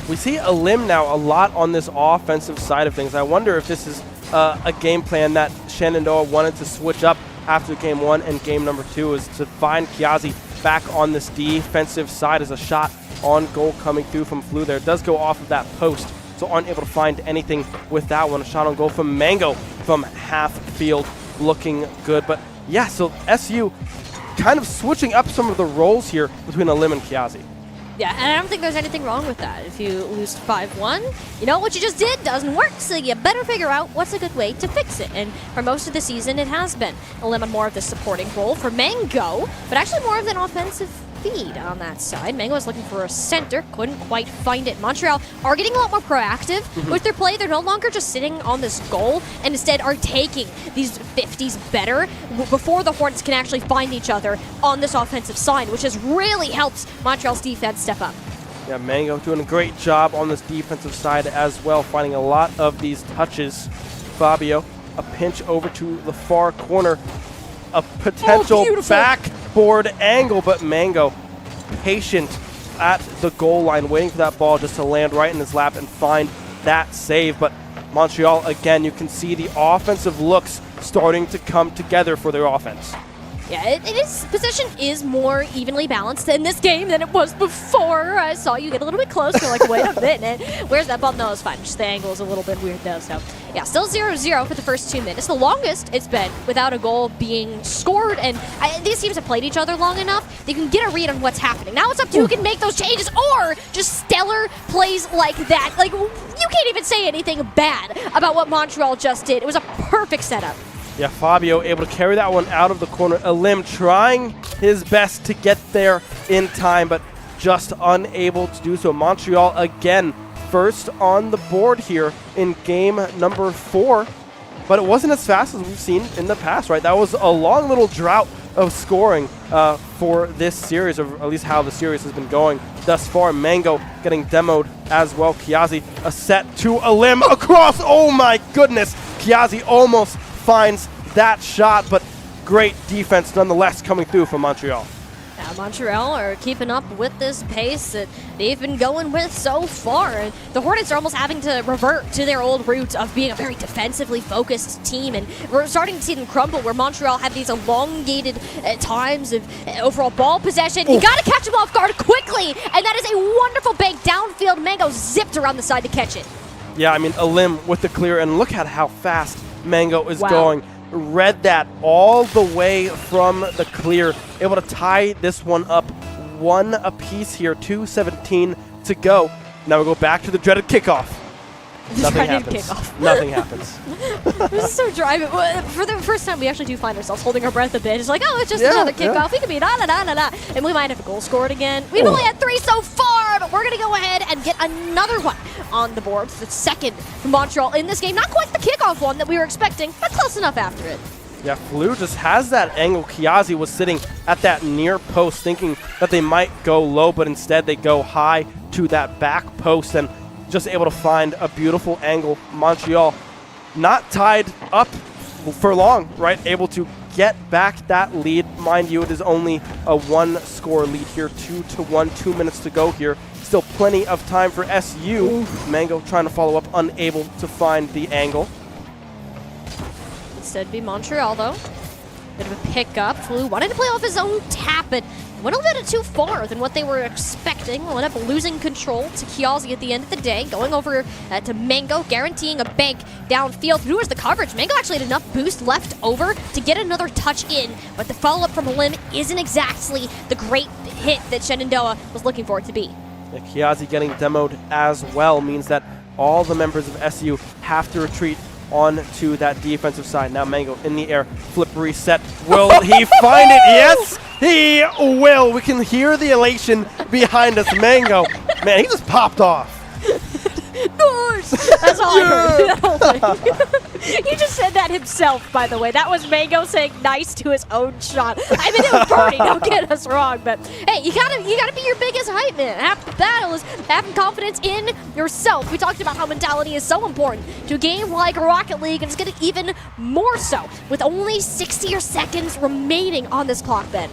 We see Elim now a lot on this offensive side of things. I wonder if this is a game plan that Shenandoah wanted to switch up after game 1 and game number 2, is to find Kiazi back on this defensive side as a shot on goal coming through from Flu there. It does go off of that post, so aren't able to find anything with that one. A shot on goal from Mango from half field, looking good. But yeah, so SU kind of switching up some of the roles here between Elim and Kiazi. Yeah, and I don't think there's anything wrong with that. If you lose 5-1, you know what you just did doesn't work, so you better figure out what's a good way to fix it. And for most of the season, it has been Elim on more of the supporting role for Mango, but actually more of an offensive feed on that side. Mango was looking for a center, couldn't quite find it. Montreal are getting a lot more proactive with their play. They're no longer just sitting on this goal and instead are taking these 50s better before the Hornets can actually find each other on this offensive side, which has really helped Montreal's defense step up. Yeah, Mango doing a great job on this defensive side as well, finding a lot of these touches. Fabio, a pinch over to the far corner. A potential backboard angle, but Mango patient at the goal line, waiting for that ball just to land right in his lap and find that save. But Montreal, again, you can see the offensive looks starting to come together for their offense. Yeah, position is more evenly balanced in this game than it was before. I saw you get a little bit close. You're like, wait a minute. Where's that ball? No, it's fine. Just the angle is a little bit weird, though. So, yeah, still 0-0 for the first 2 minutes. The longest it's been without a goal being scored. And these teams have played each other long enough, they can get a read on what's happening. Now it's up to who can make those changes or just stellar plays like that. Like, you can't even say anything bad about what Montreal just did. It was a perfect setup. Yeah, Fabio able to carry that one out of the corner. Elim trying his best to get there in time, but just unable to do so. Montreal again first on the board here in game number 4, but it wasn't as fast as we've seen in the past, right? That was a long little drought of scoring for this series, or at least how the series has been going thus far. Mango getting demoed as well. Kiazi, a set to Elim across. Oh my goodness. Kiazi almost finds that shot, but great defense nonetheless coming through from Montreal. Now Montreal are keeping up with this pace that they've been going with so far. And the Hornets are almost having to revert to their old roots of being a very defensively focused team. And we're starting to see them crumble where Montreal have these elongated times of overall ball possession. You got to catch them off guard quickly. And that is a wonderful bank downfield. Mango zipped around the side to catch it. Yeah, I mean, Elim with the clear, and look at how fast Mango is going. Read that all the way from the clear. Able to tie this one up 1 apiece here. 2:17 to go. Now we go back to the dreaded kickoff. Nothing happens. Nothing happens. This is so dry. For the first time, we actually do find ourselves holding our breath a bit. It's like, oh, it's just another kickoff. We could be da-da-da-da-da. And we might have a goal scored again. We've only had 3 so far, but we're going to go ahead and get another one on the board. The second from Montreal in this game. Not quite the kickoff one that we were expecting, but close enough after it. Yeah, Flu just has that angle. Kiazi was sitting at that near post thinking that they might go low, but instead they go high to that back post and just able to find a beautiful angle. Montreal not tied up for long, right? Able to get back that lead. Mind you, it is only a 1-score lead here, 2-1, 2 minutes to go here. Still plenty of time for SU. Mango trying to follow up, unable to find the angle. Instead be Montreal, though. Bit of a pickup. Flu wanted to play off his own tap, but went a little bit too far than what they were expecting. We'll end up losing control to Kiazi at the end of the day. Going over to Mango, guaranteeing a bank downfield. Who was the coverage? Mango actually had enough boost left over to get another touch in, but the follow-up from Elim isn't exactly the great hit that Shenandoah was looking for it to be. Yeah, Kiazi getting demoed as well means that all the members of SU have to retreat onto that defensive side. Now Mango in the air, flip reset. Will he find it? Yes, he will. We can hear the elation behind us. Mango, man, he just popped off. That's all I heard. He just said that himself, by the way. That was Mango saying nice to his own shot. I mean, it was Bernie, don't get us wrong, but hey, you gotta be your biggest hype man. Half the battle is having confidence in yourself. We talked about how mentality is so important to a game like Rocket League, and it's gonna even more so with only 60 seconds remaining on this clock, Ben.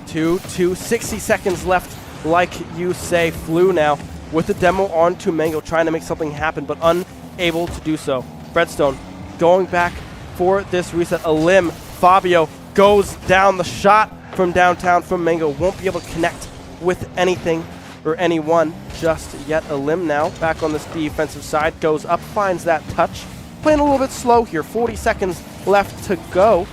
60 seconds left, like you say. Flu now with the demo onto Mango, trying to make something happen, but unable to do so. Redstone going back for this reset. Elim, Fabio goes down. The shot from downtown from Mango won't be able to connect with anything or anyone just yet. Elim now back on this defensive side, goes up, finds that touch. Playing a little bit slow here, 40 seconds left to go.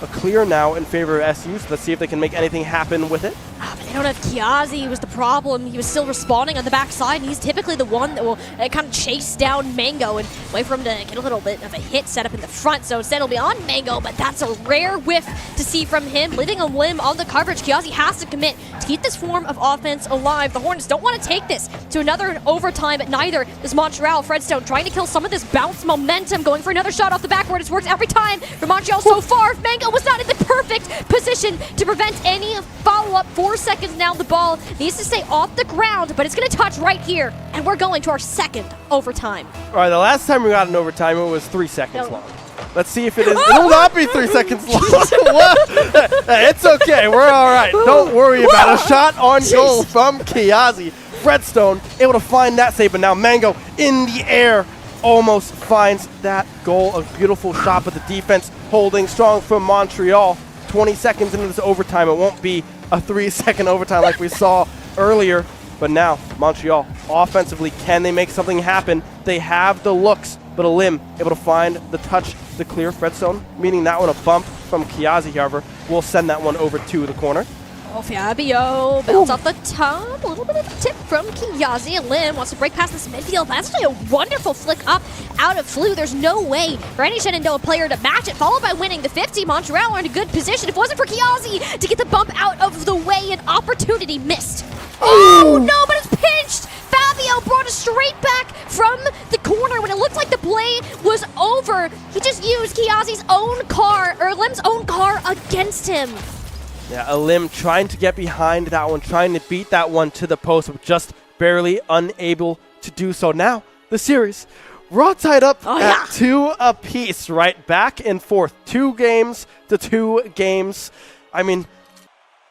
A clear now in favor of SU, so let's see if they can make anything happen with it. But I don't know if Kiazi was the problem. He was still responding on the backside, and he's typically the one that will kind of chase down Mango and wait for him to get a little bit of a hit set up in the front. So instead it'll be on Mango, but that's a rare whiff to see from him, leaving a limb on the coverage. Kiazi has to commit to keep this form of offense alive. The Hornets don't want to take this to another overtime, but neither does Montreal. Fredstone trying to kill some of this bounce momentum, going for another shot off the backboard. It's worked every time for Montreal so far. Mango was not in the perfect position to prevent any follow-up. 4 seconds now. The ball needs to stay off the ground, but it's going to touch right here, and we're going to our second overtime. All right, the last time we got an overtime, it was 3 seconds No. long. Let's see if it is. It will not be 3 seconds long. What? Hey, it's okay. We're all right. Don't worry about it. A shot on goal from Kiazi. Fredstone able to find that save, but now Mango in the air almost finds that goal. A beautiful shot, but the defense holding strong from Montreal. 20 seconds into this overtime. It won't be a 3-second overtime like we saw earlier. But now, Montreal, offensively, can they make something happen? They have the looks, but Alim able to find the touch to clear Fredstone, meaning that one a bump from Kiazi, however, will send that one over to the corner. Oh, Fabio bounce off the top. A little bit of a tip from Kiazi. Lim wants to break past this midfield. That's actually a wonderful flick up out of Flu. There's no way for any Shenandoah player to match it. Followed by winning the 50. Montreal are in a good position. If it wasn't for Kiazi to get the bump out of the way, an opportunity missed. Oh, no, but it's pinched. Fabio brought it straight back from the corner when it looked like the play was over. He just used Kiazi's own car, or Lim's own car, against him. Yeah, Alim trying to get behind that one, trying to beat that one to the post, but just barely unable to do so. Now, the series, we're all tied up at 2 apiece, right? Back and forth. 2 games to 2 games. I mean,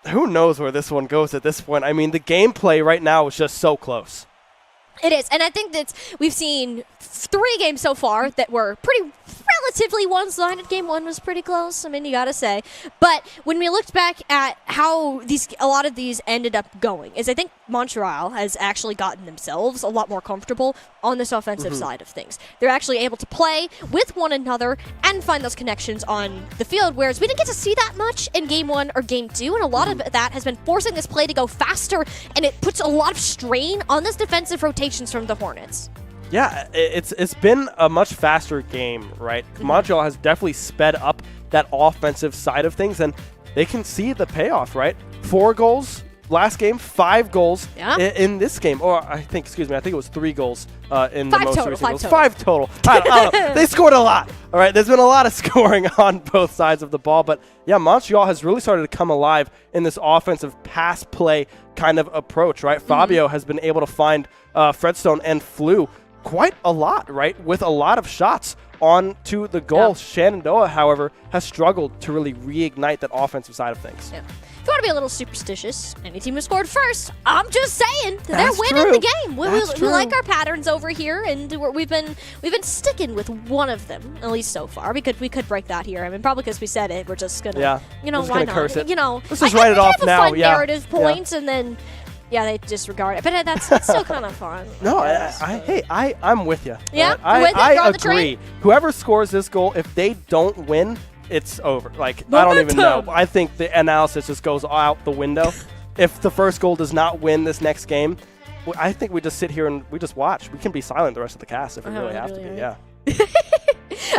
who knows where this one goes at this point? I mean, the gameplay right now is just so close. It is, and I think that we've seen 3 games so far that were pretty relatively one-sided. Game 1 was pretty close, I mean, you gotta say. But when we looked back at how a lot of these ended up going, is I think Montreal has actually gotten themselves a lot more comfortable on this offensive side of things. They're actually able to play with one another and find those connections on the field, whereas we didn't get to see that much in Game 1 or Game 2, and a lot of that has been forcing this play to go faster, and it puts a lot of strain on this defensive rotations from the Hornets. Yeah, it's been a much faster game, right? Montreal has definitely sped up that offensive side of things, and they can see the payoff, right? 4 goals last game, 5 goals in this game. Or I think it was 3 goals in the most recent goals. 5 total. I don't know. They scored a lot. All right, there's been a lot of scoring on both sides of the ball, but yeah, Montreal has really started to come alive in this offensive pass play kind of approach, right? Fabio has been able to find Fredstone and Flu quite a lot, right? With a lot of shots on to the goal. Shenandoah, however, has struggled to really reignite that offensive side of things. Yeah. If you want to be a little superstitious, any team who scored first, I'm just saying, they're That's winning true. the game. We like our patterns over here, and we've been sticking with one of them, at least so far. We could break that here. I mean, probably because we said it, we're just gonna, we're just why gonna not? curse it. Let's just write it off now. Fun narrative points, and then. Yeah, they disregard it, but that's still kind of fun. No, I'm with you. Yeah, right? I You're on the agree. train? Whoever scores this goal, if they don't win, it's over. Like, I don't even know. I think the analysis just goes out the window. If the first goal does not win this next game, I think we just sit here and we just watch. We can be silent the rest of the cast if we really have to be. Yeah.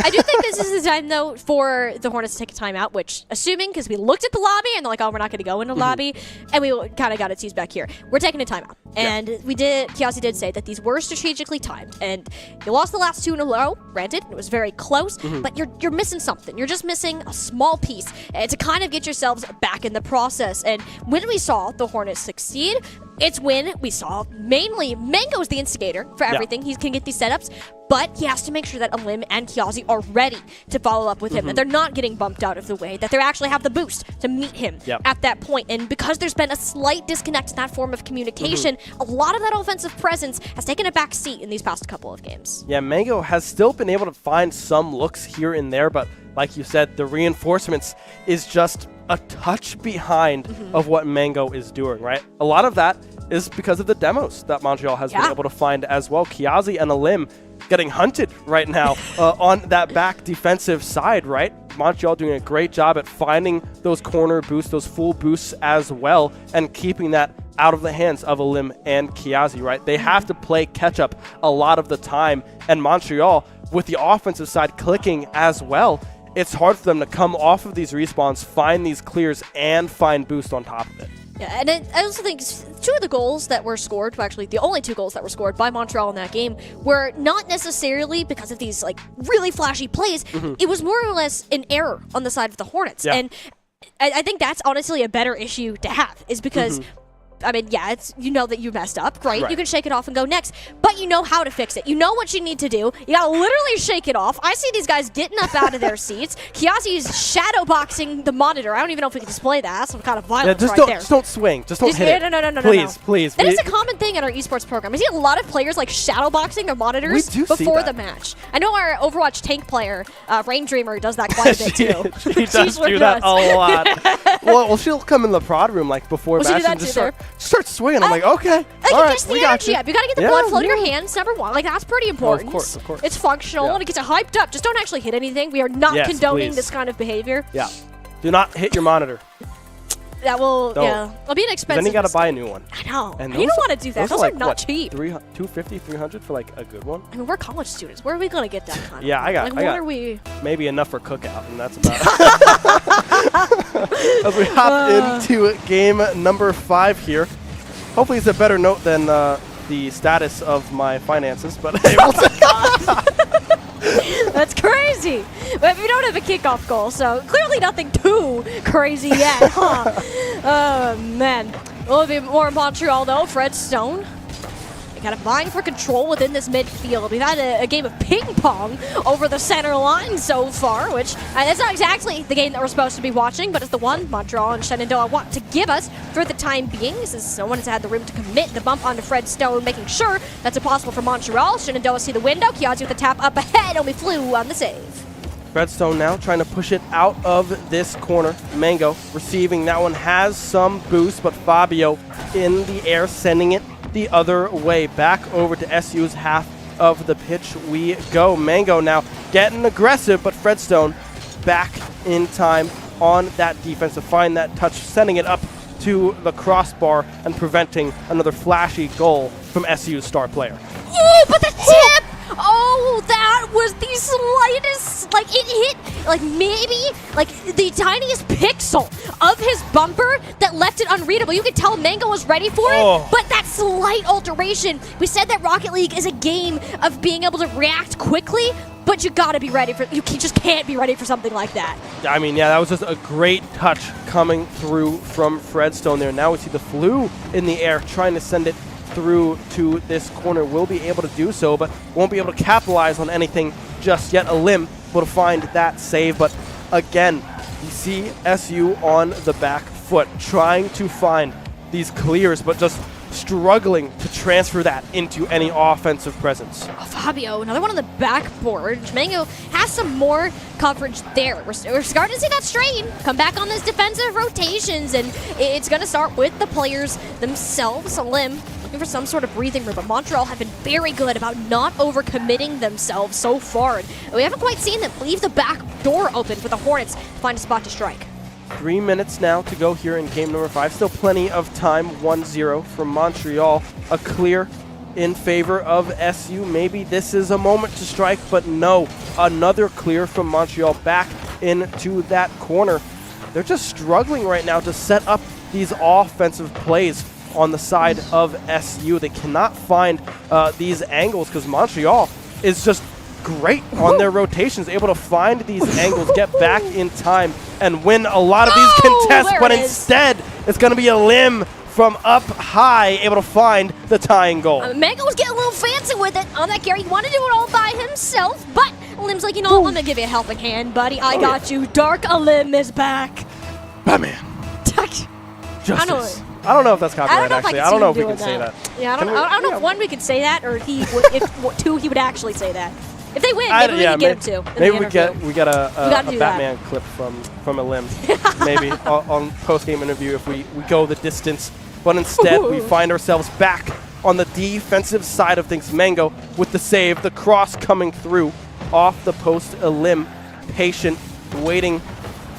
I do think this is the time, though, for the Hornets to take a timeout, which, assuming, because we looked at the lobby, and they're like, oh, we're not going to go in the lobby, and we kind of got it teased back here. We're taking a timeout. And Kiazi did say that these were strategically timed, and you lost the last 2 in a row, granted, it was very close, but you're missing something. You're just missing a small piece to kind of get yourselves back in the process. And when we saw the Hornets succeed, it's when we saw mainly Mango's the instigator for everything. He can get these setups, but he has to make sure that Alim and Kiazi are ready to follow up with him, that they're not getting bumped out of the way, that they actually have the boost to meet him at that point. And because there's been a slight disconnect in that form of communication, a lot of that offensive presence has taken a back seat in these past couple of games. Yeah, Mango has still been able to find some looks here and there, but like you said, the reinforcements is just a touch behind of what Mango is doing, right? A lot of that is because of the demos that Montreal has been able to find as well. Kiazi and Alim getting hunted right now on that back defensive side, right? Montreal doing a great job at finding those corner boosts, those full boosts as well, and keeping that out of the hands of Elim and Kiazi, right? They have to play catch-up a lot of the time, and Montreal, with the offensive side clicking as well, it's hard for them to come off of these respawns, find these clears, and find boost on top of it. Yeah, and I also think two of the goals that were scored, well, actually the only 2 goals that were scored by Montreal in that game, were not necessarily because of these like really flashy plays. It was more or less an error on the side of the Hornets. Yeah. And I think that's honestly a better issue to have, is because I mean, yeah, it's, you know that you messed up, right? You can shake it off and go next, but you know how to fix it. You know what you need to do. You gotta literally shake it off. I see these guys getting up out of their seats. Kiazi's shadowboxing the monitor. I don't even know if we can display that. That's some kind of violence just right there. Just don't swing. Just don't hit it. No. Please. That is a common thing in our esports program. I see a lot of players like shadowboxing their monitors We do see before that. the match. I know our Overwatch tank player, Rain Dreamer, does that quite a bit too. She does do that a lot. well, she'll come in the prod room like before Will she match do that and just too start swinging. I'm like, okay, Like, all it right, gets the we got energy you. up. You gotta get the blood flow to your hands, number one. Like, that's pretty important. course. It's functional, Yeah. and it gets it hyped up. Just don't actually hit anything. We are not Yes, condoning please. this kind of behavior. Yeah. Do not hit your monitor. That will, Don't. yeah. It'll be an expensive Then you got to mistake. buy a new one. I know. And You don't want to do that. Those are like, not what, cheap. 250, 300 for like a good one. I mean, we're college students. Where are we going to get that kind Yeah, of I got- Like, I what got- are we? Maybe enough for cookout, and that's about it. As we hop into game number 5 here. Hopefully it's a better note than the status of my finances, but hey, we'll That's crazy. But we don't have a kickoff goal, so clearly nothing too crazy yet, huh? Oh, man. A little bit more in Montreal, though. Fred Stone. They kind of vying for control within this midfield. We've had a game of ping pong over the center line so far, which that's not exactly the game that we're supposed to be watching, but it's the one Montreal and Shenandoah want to give us for the time being, since no one has had the room to commit the bump onto Fred Stone, making sure that's impossible for Montreal. Shenandoah see the window. Kiazi with the tap up ahead, and we flew on the save. Redstone now trying to push it out of this corner. Mango receiving that one, has some boost, but Fabio in the air sending it the other way. Back over to SU's half of the pitch we go. Mango now getting aggressive, but Fredstone back in time on that defense to find that touch, sending it up to the crossbar and preventing another flashy goal from SU's star player. Oh, but the tip! Oh, that was the slightest, like, it hit, like, maybe, like, the tiniest pixel of his bumper that left it unreadable. You could tell Mango was ready for it, but that slight alteration, we said that Rocket League is a game of being able to react quickly, but you gotta be ready for, you just can't be ready for something like that. I mean, yeah, that was just a great touch coming through from Fredstone there. Now we see the Flu in the air trying to send it through to this corner. Will be able to do so, but won't be able to capitalize on anything just yet. Elim able to find that save, but again, you see SU on the back foot trying to find these clears, but just struggling to transfer that into any offensive presence. Oh, Fabio, another one on the backboard. Mango has some more coverage there. We're starting to see that strain come back on those defensive rotations, and it's going to start with the players themselves. Elim looking for some sort of breathing room, but Montreal have been very good about not overcommitting themselves so far. And we haven't quite seen them leave the back door open for the Hornets to find a spot to strike. 3 minutes now to go here in game number 5. Still plenty of time. 1-0 from Montreal. A clear in favor of SU. Maybe this is a moment to strike, but no. Another clear from Montreal back into that corner. They're just struggling right now to set up these offensive plays on the side of SU. They cannot find these angles because Montreal is just great on their rotations, able to find these angles, get back in time, and win a lot of these contests, but instead it's going to be Elim from up high, able to find the tying goal. Mango was getting a little fancy with it on that carry. He wanted to do it all by himself, but Elim's like, you know what, I'm going to give you a helping hand, buddy. I got you. Dark Elim is back. Batman. Justice. I don't know if that's copyright, actually. I don't know if we can say that. Yeah, I don't know if one, we can say that, or if two, he would actually say that. If they win, maybe we can get him to. Maybe we get a Batman clip from Elim. Maybe on post-game interview if we go the distance. But instead, we find ourselves back on the defensive side of things. Mango with the save, the cross coming through off the post. Elim patient waiting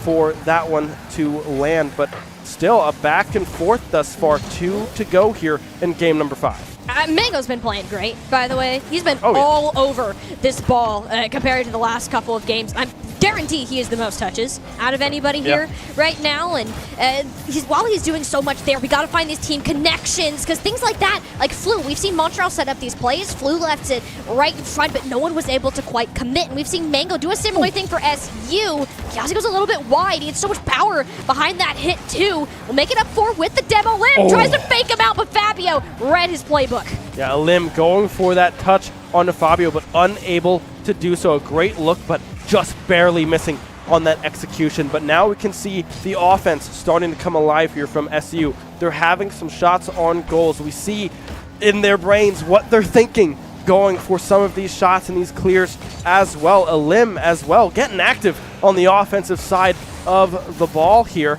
for that one to land, but still a back and forth thus far. 2 to go here in game number 5. Mango's been playing great, by the way. He's been Oh, yeah. all over this ball compared to the last couple of games. I guarantee he has the most touches out of anybody here right now. And while he's doing so much there, we got to find these team connections, because things like that, like Flu, we've seen Montreal set up these plays. Flu left it right in front, but no one was able to quite commit. And we've seen Mango do a similar thing for SU. Kiasi goes a little bit wide. He had so much power behind that hit, too. We'll make it up 4 with the demo. Lim tries to fake him out, but Fabio read his playbook. Yeah, Lim going for that touch onto Fabio, but unable to do so. A great look, but just barely missing on that execution. But now we can see the offense starting to come alive here from SU. They're having some shots on goals. We see in their brains what they're thinking, going for some of these shots and these clears as well. A Lim as well, getting active on the offensive side of the ball here,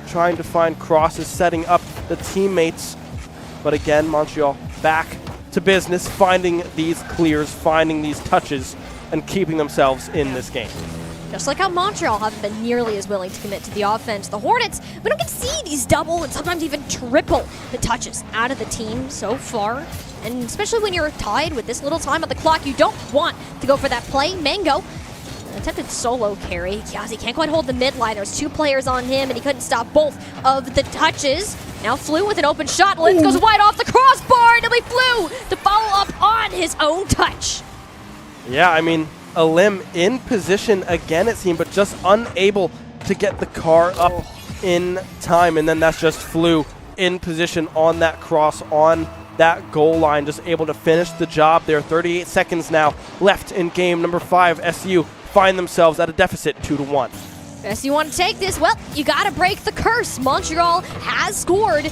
trying to find crosses, setting up the teammates. But again, Montreal back to business, finding these clears, finding these touches, and keeping themselves in this game. Just like how Montreal haven't been nearly as willing to commit to the offense, the Hornets, we don't get to see these double and sometimes even triple the touches out of the team so far. And especially when you're tied with this little time on the clock, you don't want to go for that play. Mango, attempted solo carry. Kiasi can't quite hold the midline. There's 2 players on him, and he couldn't stop both of the touches. Now Flew with an open shot. Lips goes wide off the crossbar, and it'll be Flew to follow up on his own touch. Yeah, I mean, a Lim in position again, it seemed, but just unable to get the car up in time. And then that's just Flew in position on that cross, on that goal line, just able to finish the job there. 38 seconds now left in game number 5. SU find themselves at a deficit 2-1. Yes, you want to take this? Well, you got to break the curse. Montreal has scored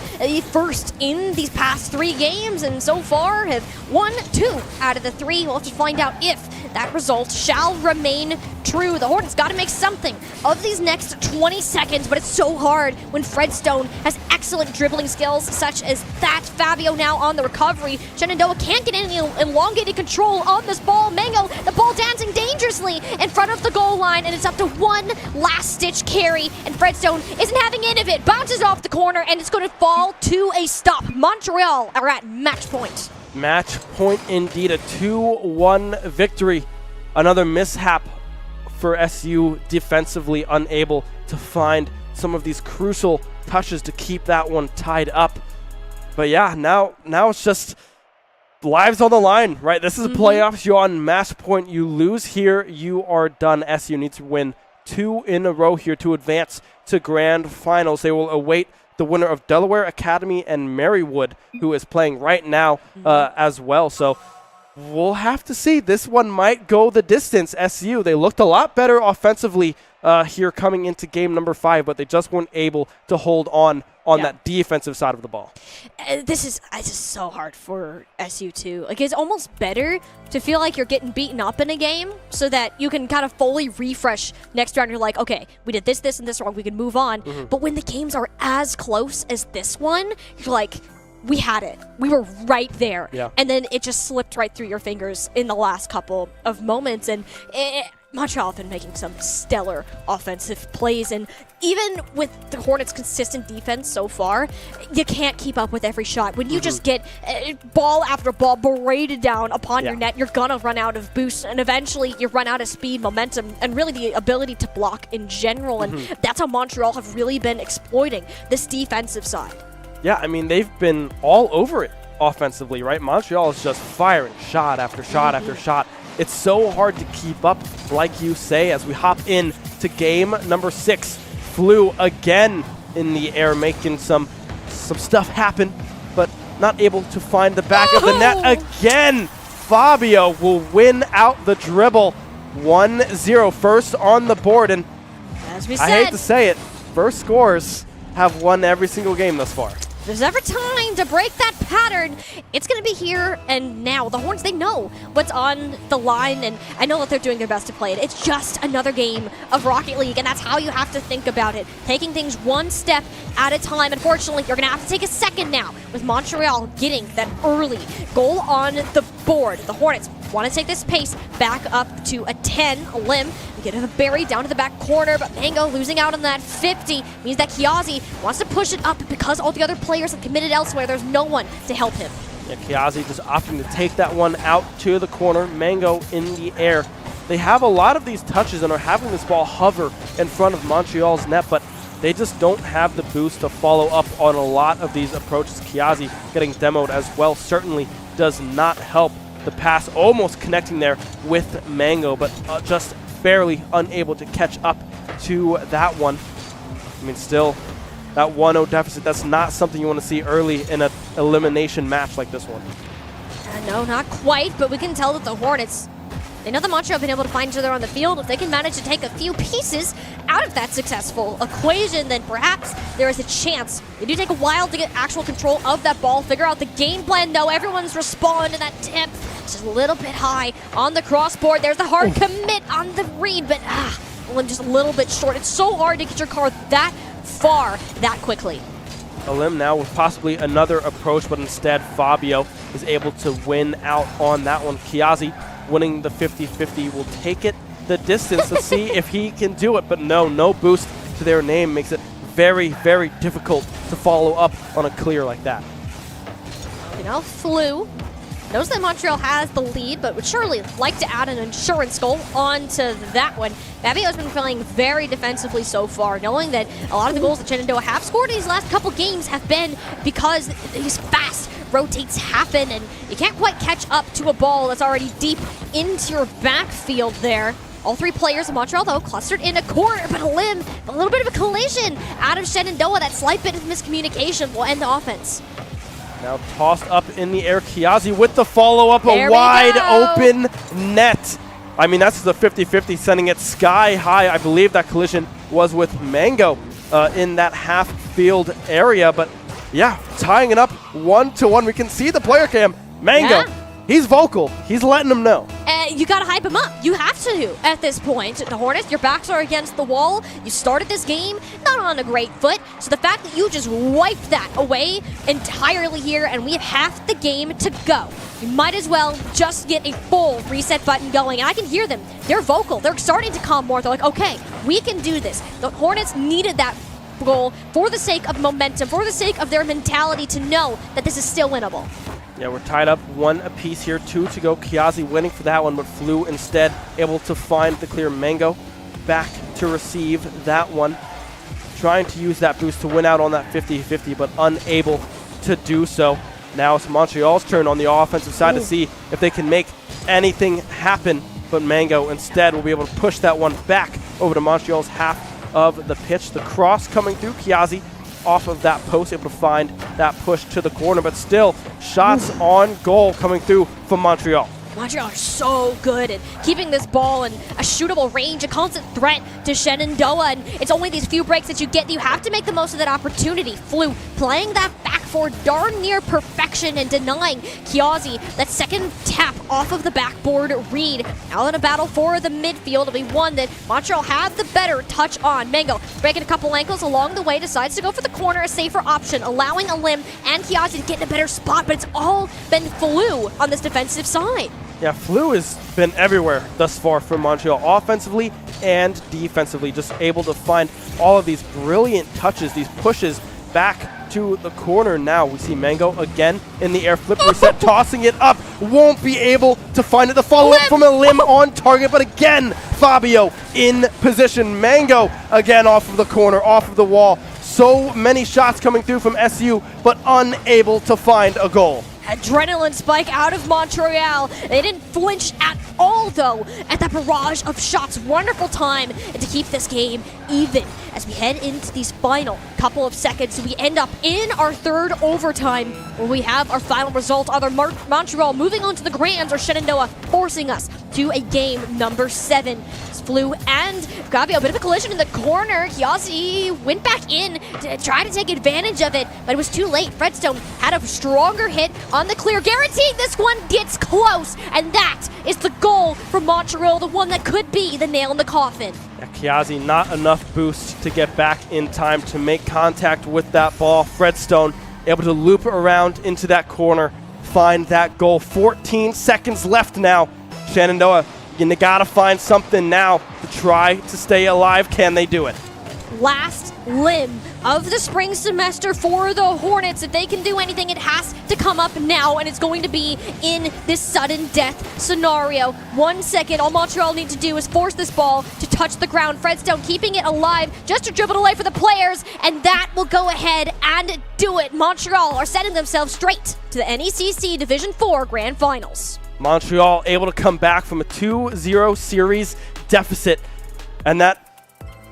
first in these past 3 games, and so far have won 2 out of the 3. We'll have to find out if that result shall remain true. The Hornets got to make something of these next 20 seconds, but it's so hard when Fred Stone has excellent dribbling skills such as that. Fabio now on the recovery. Shenandoah can't get any elongated control on this ball. Mango, the ball dancing dangerously in front of the goal line, and it's up to one last-ditch carry, and Fred Stone isn't having any of it. Bounces off the corner, and it's going to fall to a stop. Montreal are at match point. Match point indeed, a 2-1 victory. Another mishap for SU defensively, unable to find some of these crucial touches to keep that one tied up. But yeah, now it's just lives on the line, right? This is a playoffs. You're on match point. You lose here, you are done. SU needs to win 2 in a row here to advance to grand finals. They will await the winner of Delaware Academy and Marywood, who is playing right now as well. So we'll have to see. This one might go the distance. SU, they looked a lot better offensively here coming into game number 5, but they just weren't able to hold on that defensive side of the ball. This is so hard for SU too. Like, it's almost better to feel like you're getting beaten up in a game so that you can kind of fully refresh next round. You're like, okay, we did this, and this wrong. We can move on. But when the games are as close as this one, you're like, we had it. We were right there. Yeah. And then it just slipped right through your fingers in the last couple of moments. And Montreal have been making some stellar offensive plays, and even with the Hornets' consistent defense so far, you can't keep up with every shot. When you just get ball after ball berated down upon your net, you're gonna run out of boost, and eventually you run out of speed, momentum, and really the ability to block in general. And that's how Montreal have really been exploiting this defensive side. Yeah, I mean, they've been all over it offensively, right? Montreal is just firing shot after shot after shot. It's so hard to keep up, like you say, as we hop in to game number 6. Flew again in the air, making some stuff happen, but not able to find the back of the net again. Fabio will win out the dribble. 1-0, first on the board, and As we I said, hate to say it, first scores have won every single game thus far. if there's ever time to break that pattern, it's going to be here and now. The Hornets, they know what's on the line, and I know that they're doing their best to play it. It's just another game of Rocket League, and that's how you have to think about it. Taking things one step at a time. Unfortunately, you're going to have to take a second now with Montreal getting that early goal on the board. The Hornets want to take this pace back up to a 10. A limb, get a berry down to the back corner, but Mango losing out on that 50 means that Kiazi wants to push it up because all the other players have committed elsewhere. There's no one to help him. Yeah, Kiazi just opting to take that one out to the corner. Mango in the air. They have a lot of these touches and are having this ball hover in front of Montreal's net, but they just don't have the boost to follow up on a lot of these approaches. Kiazi getting demoed as well certainly does not help. The pass almost connecting there with Mango, but just barely unable to catch up to that one. I mean, still, that 1-0 deficit, that's not something you want to see early in an elimination match like this one. No, not quite, but we can tell that the Hornets, they know that Montreal have been able to find each other on the field. If they can manage to take a few pieces out of that successful equation, then perhaps there is a chance. They do take a while to get actual control of that ball, figure out the game plan, though. Everyone's responding to that tip. Just a little bit high on the crossboard. There's the hard commit on the read, but just a little bit short. It's so hard to get your car that far that quickly. Alim now with possibly another approach, but instead Fabio is able to win out on that one. Kiazi winning the 50-50 will take it the distance to see if he can do it, but no boost to their name makes it very, very difficult to follow up on a clear like that. You know, Flu knows that Montreal has the lead, but would surely like to add an insurance goal onto that one. Fabio's been playing very defensively so far, knowing that a lot of the goals that Shenandoah have scored in these last couple games have been because these fast rotates happen, and you can't quite catch up to a ball that's already deep into your backfield there. All three players of Montreal, though, clustered in a corner, but a little bit of a collision out of Shenandoah. That slight bit of miscommunication will end the offense. Now tossed up in the air, Kiazi with the follow-up, There a we wide go. open net. I mean, that's the 50-50, sending it sky high. I believe that collision was with Mango in that half-field area, but yeah, tying it up 1-1. We can see the player cam. Mango, he's vocal. He's letting them know. You gotta hype him up. You have to at this point. The Hornets, your backs are against the wall. You started this game not on a great foot, so the fact that you just wiped that away entirely here, and we have half the game to go. You might as well just get a full reset button going. And I can hear them. They're vocal. They're starting to calm more. They're like, okay, we can do this. The Hornets needed that goal for the sake of momentum, for the sake of their mentality to know that this is still winnable. Yeah, we're tied up 1 apiece here, 2 to go. Kiazi winning for that one, but Flu instead able to find the clear. Mango back to receive that one. Trying to use that boost to win out on that 50-50, but unable to do so. Now it's Montreal's turn on the offensive side to see if they can make anything happen, but Mango instead will be able to push that one back over to Montreal's half of the pitch. The cross coming through, Kiazi off of that post, able to find that push to the corner, but still shots on goal coming through from Montreal. Montreal are so good at keeping this ball in a shootable range, a constant threat to Shenandoah, and it's only these few breaks that you get. You have to make the most of that opportunity. Flu playing that back four darn near perfection and denying Kiazi that second tap off of the backboard read. Now in a battle for the midfield, it'll be one that Montreal have the better touch on. Mango breaking a couple ankles along the way, decides to go for the corner, a safer option, allowing a limb and Kiazi to get in a better spot, but it's all been Flu on this defensive side. Yeah, Flu has been everywhere thus far for Montreal, offensively and defensively, just able to find all of these brilliant touches, these pushes back to the corner. Now we see Mango again in the air, flip reset, tossing it up, won't be able to find it. The follow-up from a limb on target, but again, Fabio in position. Mango again off of the corner, off of the wall. So many shots coming through from SU, but unable to find a goal. Adrenaline spike out of Montreal. They didn't flinch at all, though, at that barrage of shots. Wonderful time to keep this game even. As we head into these final couple of seconds, we end up in our third overtime, where we have our final result. Either Montreal moving on to the Grands or Shenandoah forcing us to a game number 7. Flu and Fabio, a bit of a collision in the corner. Kiazi went back in to try to take advantage of it, but it was too late. Fredstone had a stronger hit on the clear, guaranteeing this one gets close, and that is the goal for Montreal, the one that could be the nail in the coffin. Kiazi not enough boost to get back in time to make contact with that ball. Fredstone able to loop around into that corner, find that goal. 14 seconds left now Shenandoah, you gotta find something now to try to stay alive. Can they do it? Last limb of the spring semester for the Hornets. If they can do anything, it has to come up now, and it's going to be in this sudden death scenario. 1 second, all Montreal need to do is force this ball to touch the ground. Fredstone keeping it alive just to dribble away for the players, and that will go ahead and do it. Montreal are setting themselves straight to the NECC Division 4 Grand Finals. Montreal able to come back from a 2-0 series deficit, and that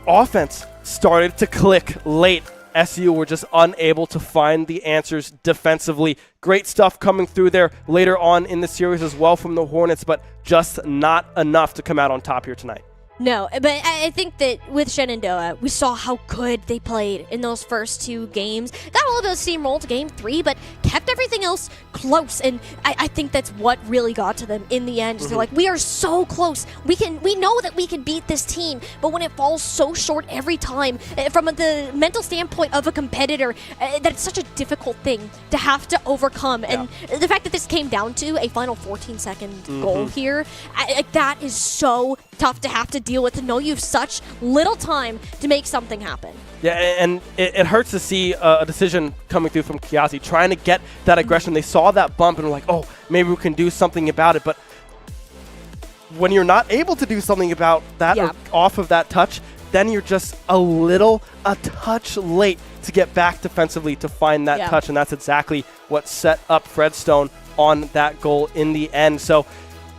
offense started to click late. SU were just unable to find the answers defensively. Great stuff coming through there later on in the series as well from the Hornets, but just not enough to come out on top here tonight. No, but I think that with Shenandoah, we saw how good they played in those first 2 games. Got a little bit of steamroll to game 3, but kept everything else close. And I think that's what really got to them in the end. They're like, we are so close. We know that we can beat this team, but when it falls so short every time, from the mental standpoint of a competitor, that's such a difficult thing to have to overcome. And the fact that this came down to a final 14-second goal here, that is so tough to have to deal with, to know you have such little time to make something happen. Yeah, and it hurts to see a decision coming through from Kiasi, trying to get that aggression. They saw that bump and were like, oh, maybe we can do something about it. But when you're not able to do something about that or off of that touch, then you're just a touch late to get back defensively to find that touch. And that's exactly what set up Fredstone on that goal in the end. So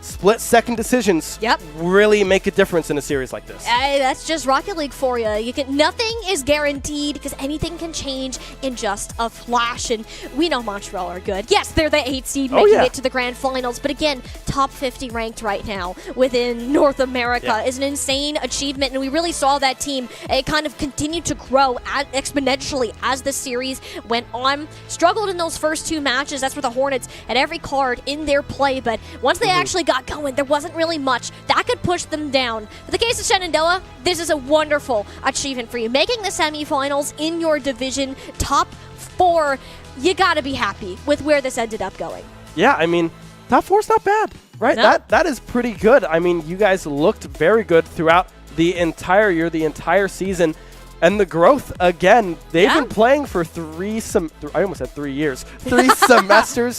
split-second decisions really make a difference in a series like this. That's just Rocket League for you. Nothing is guaranteed because anything can change in just a flash, and we know Montreal are good. Yes, they're the 8th seed making it to the grand finals, but again, top 50 ranked right now within North America is an insane achievement, and we really saw that team kind of continue to grow exponentially as the series went on. Struggled in those first 2 matches. That's where the Hornets had every card in their play, but once they actually got going, there wasn't really much that could push them down. For the case of Shenandoah, this is a wonderful achievement for you. Making the semifinals in your division, top 4, you gotta be happy with where this ended up going. Yeah, I mean, top 4's not bad, right? No. That is pretty good. I mean, you guys looked very good throughout the entire year, the entire season. And the growth, again, they've been playing for 3 semesters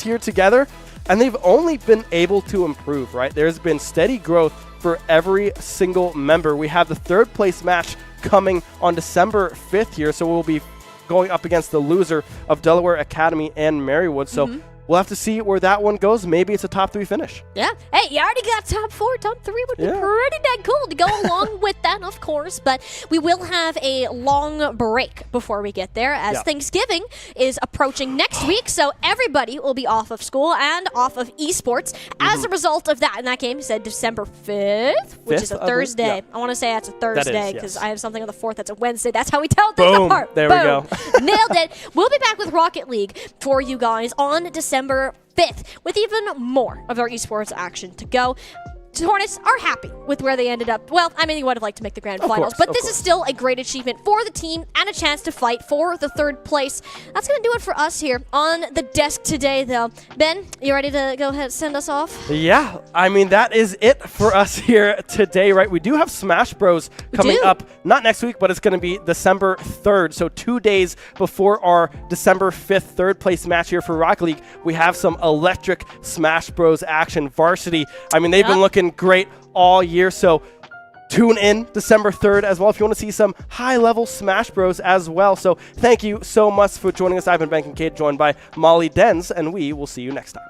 here together. And they've only been able to improve, right? There's been steady growth for every single member. We have the 3rd place match coming on December 5th here, so we'll be going up against the loser of Delaware Academy and Marywood. So we'll have to see where that one goes. Maybe it's a top 3 finish. Yeah. Hey, you already got top 4. Top 3 would be pretty dang cool to go along with that, of course. But we will have a long break before we get there, as Thanksgiving is approaching next week. So everybody will be off of school and off of esports as a result of that. And that game said December 5th, which is a Thursday. I want to say that's a Thursday because I have something on the 4th that's a Wednesday. That's how we tell things apart. There we go. Nailed it. We'll be back with Rocket League for you guys on December 5th with even more of our esports action to go. Hornets are happy with where they ended up. Well, I mean, you would have liked to make the grand finals, but this is still a great achievement for the team and a chance to fight for the 3rd place. That's going to do it for us here on the desk today, though. Ben, you ready to go ahead and send us off? Yeah, I mean, that is it for us here today, right? We do have Smash Bros coming up, not next week, but it's going to be December 3rd. So 2 days before our December 5th 3rd place match here for Rocket League, we have some electric Smash Bros action. Varsity, I mean, they've been looking great all year, so tune in December 3rd as well if you want to see some high-level Smash Bros as well. So thank you so much for joining us. I've been Ben Kincaid, joined by Molly Denz, and we will see you next time.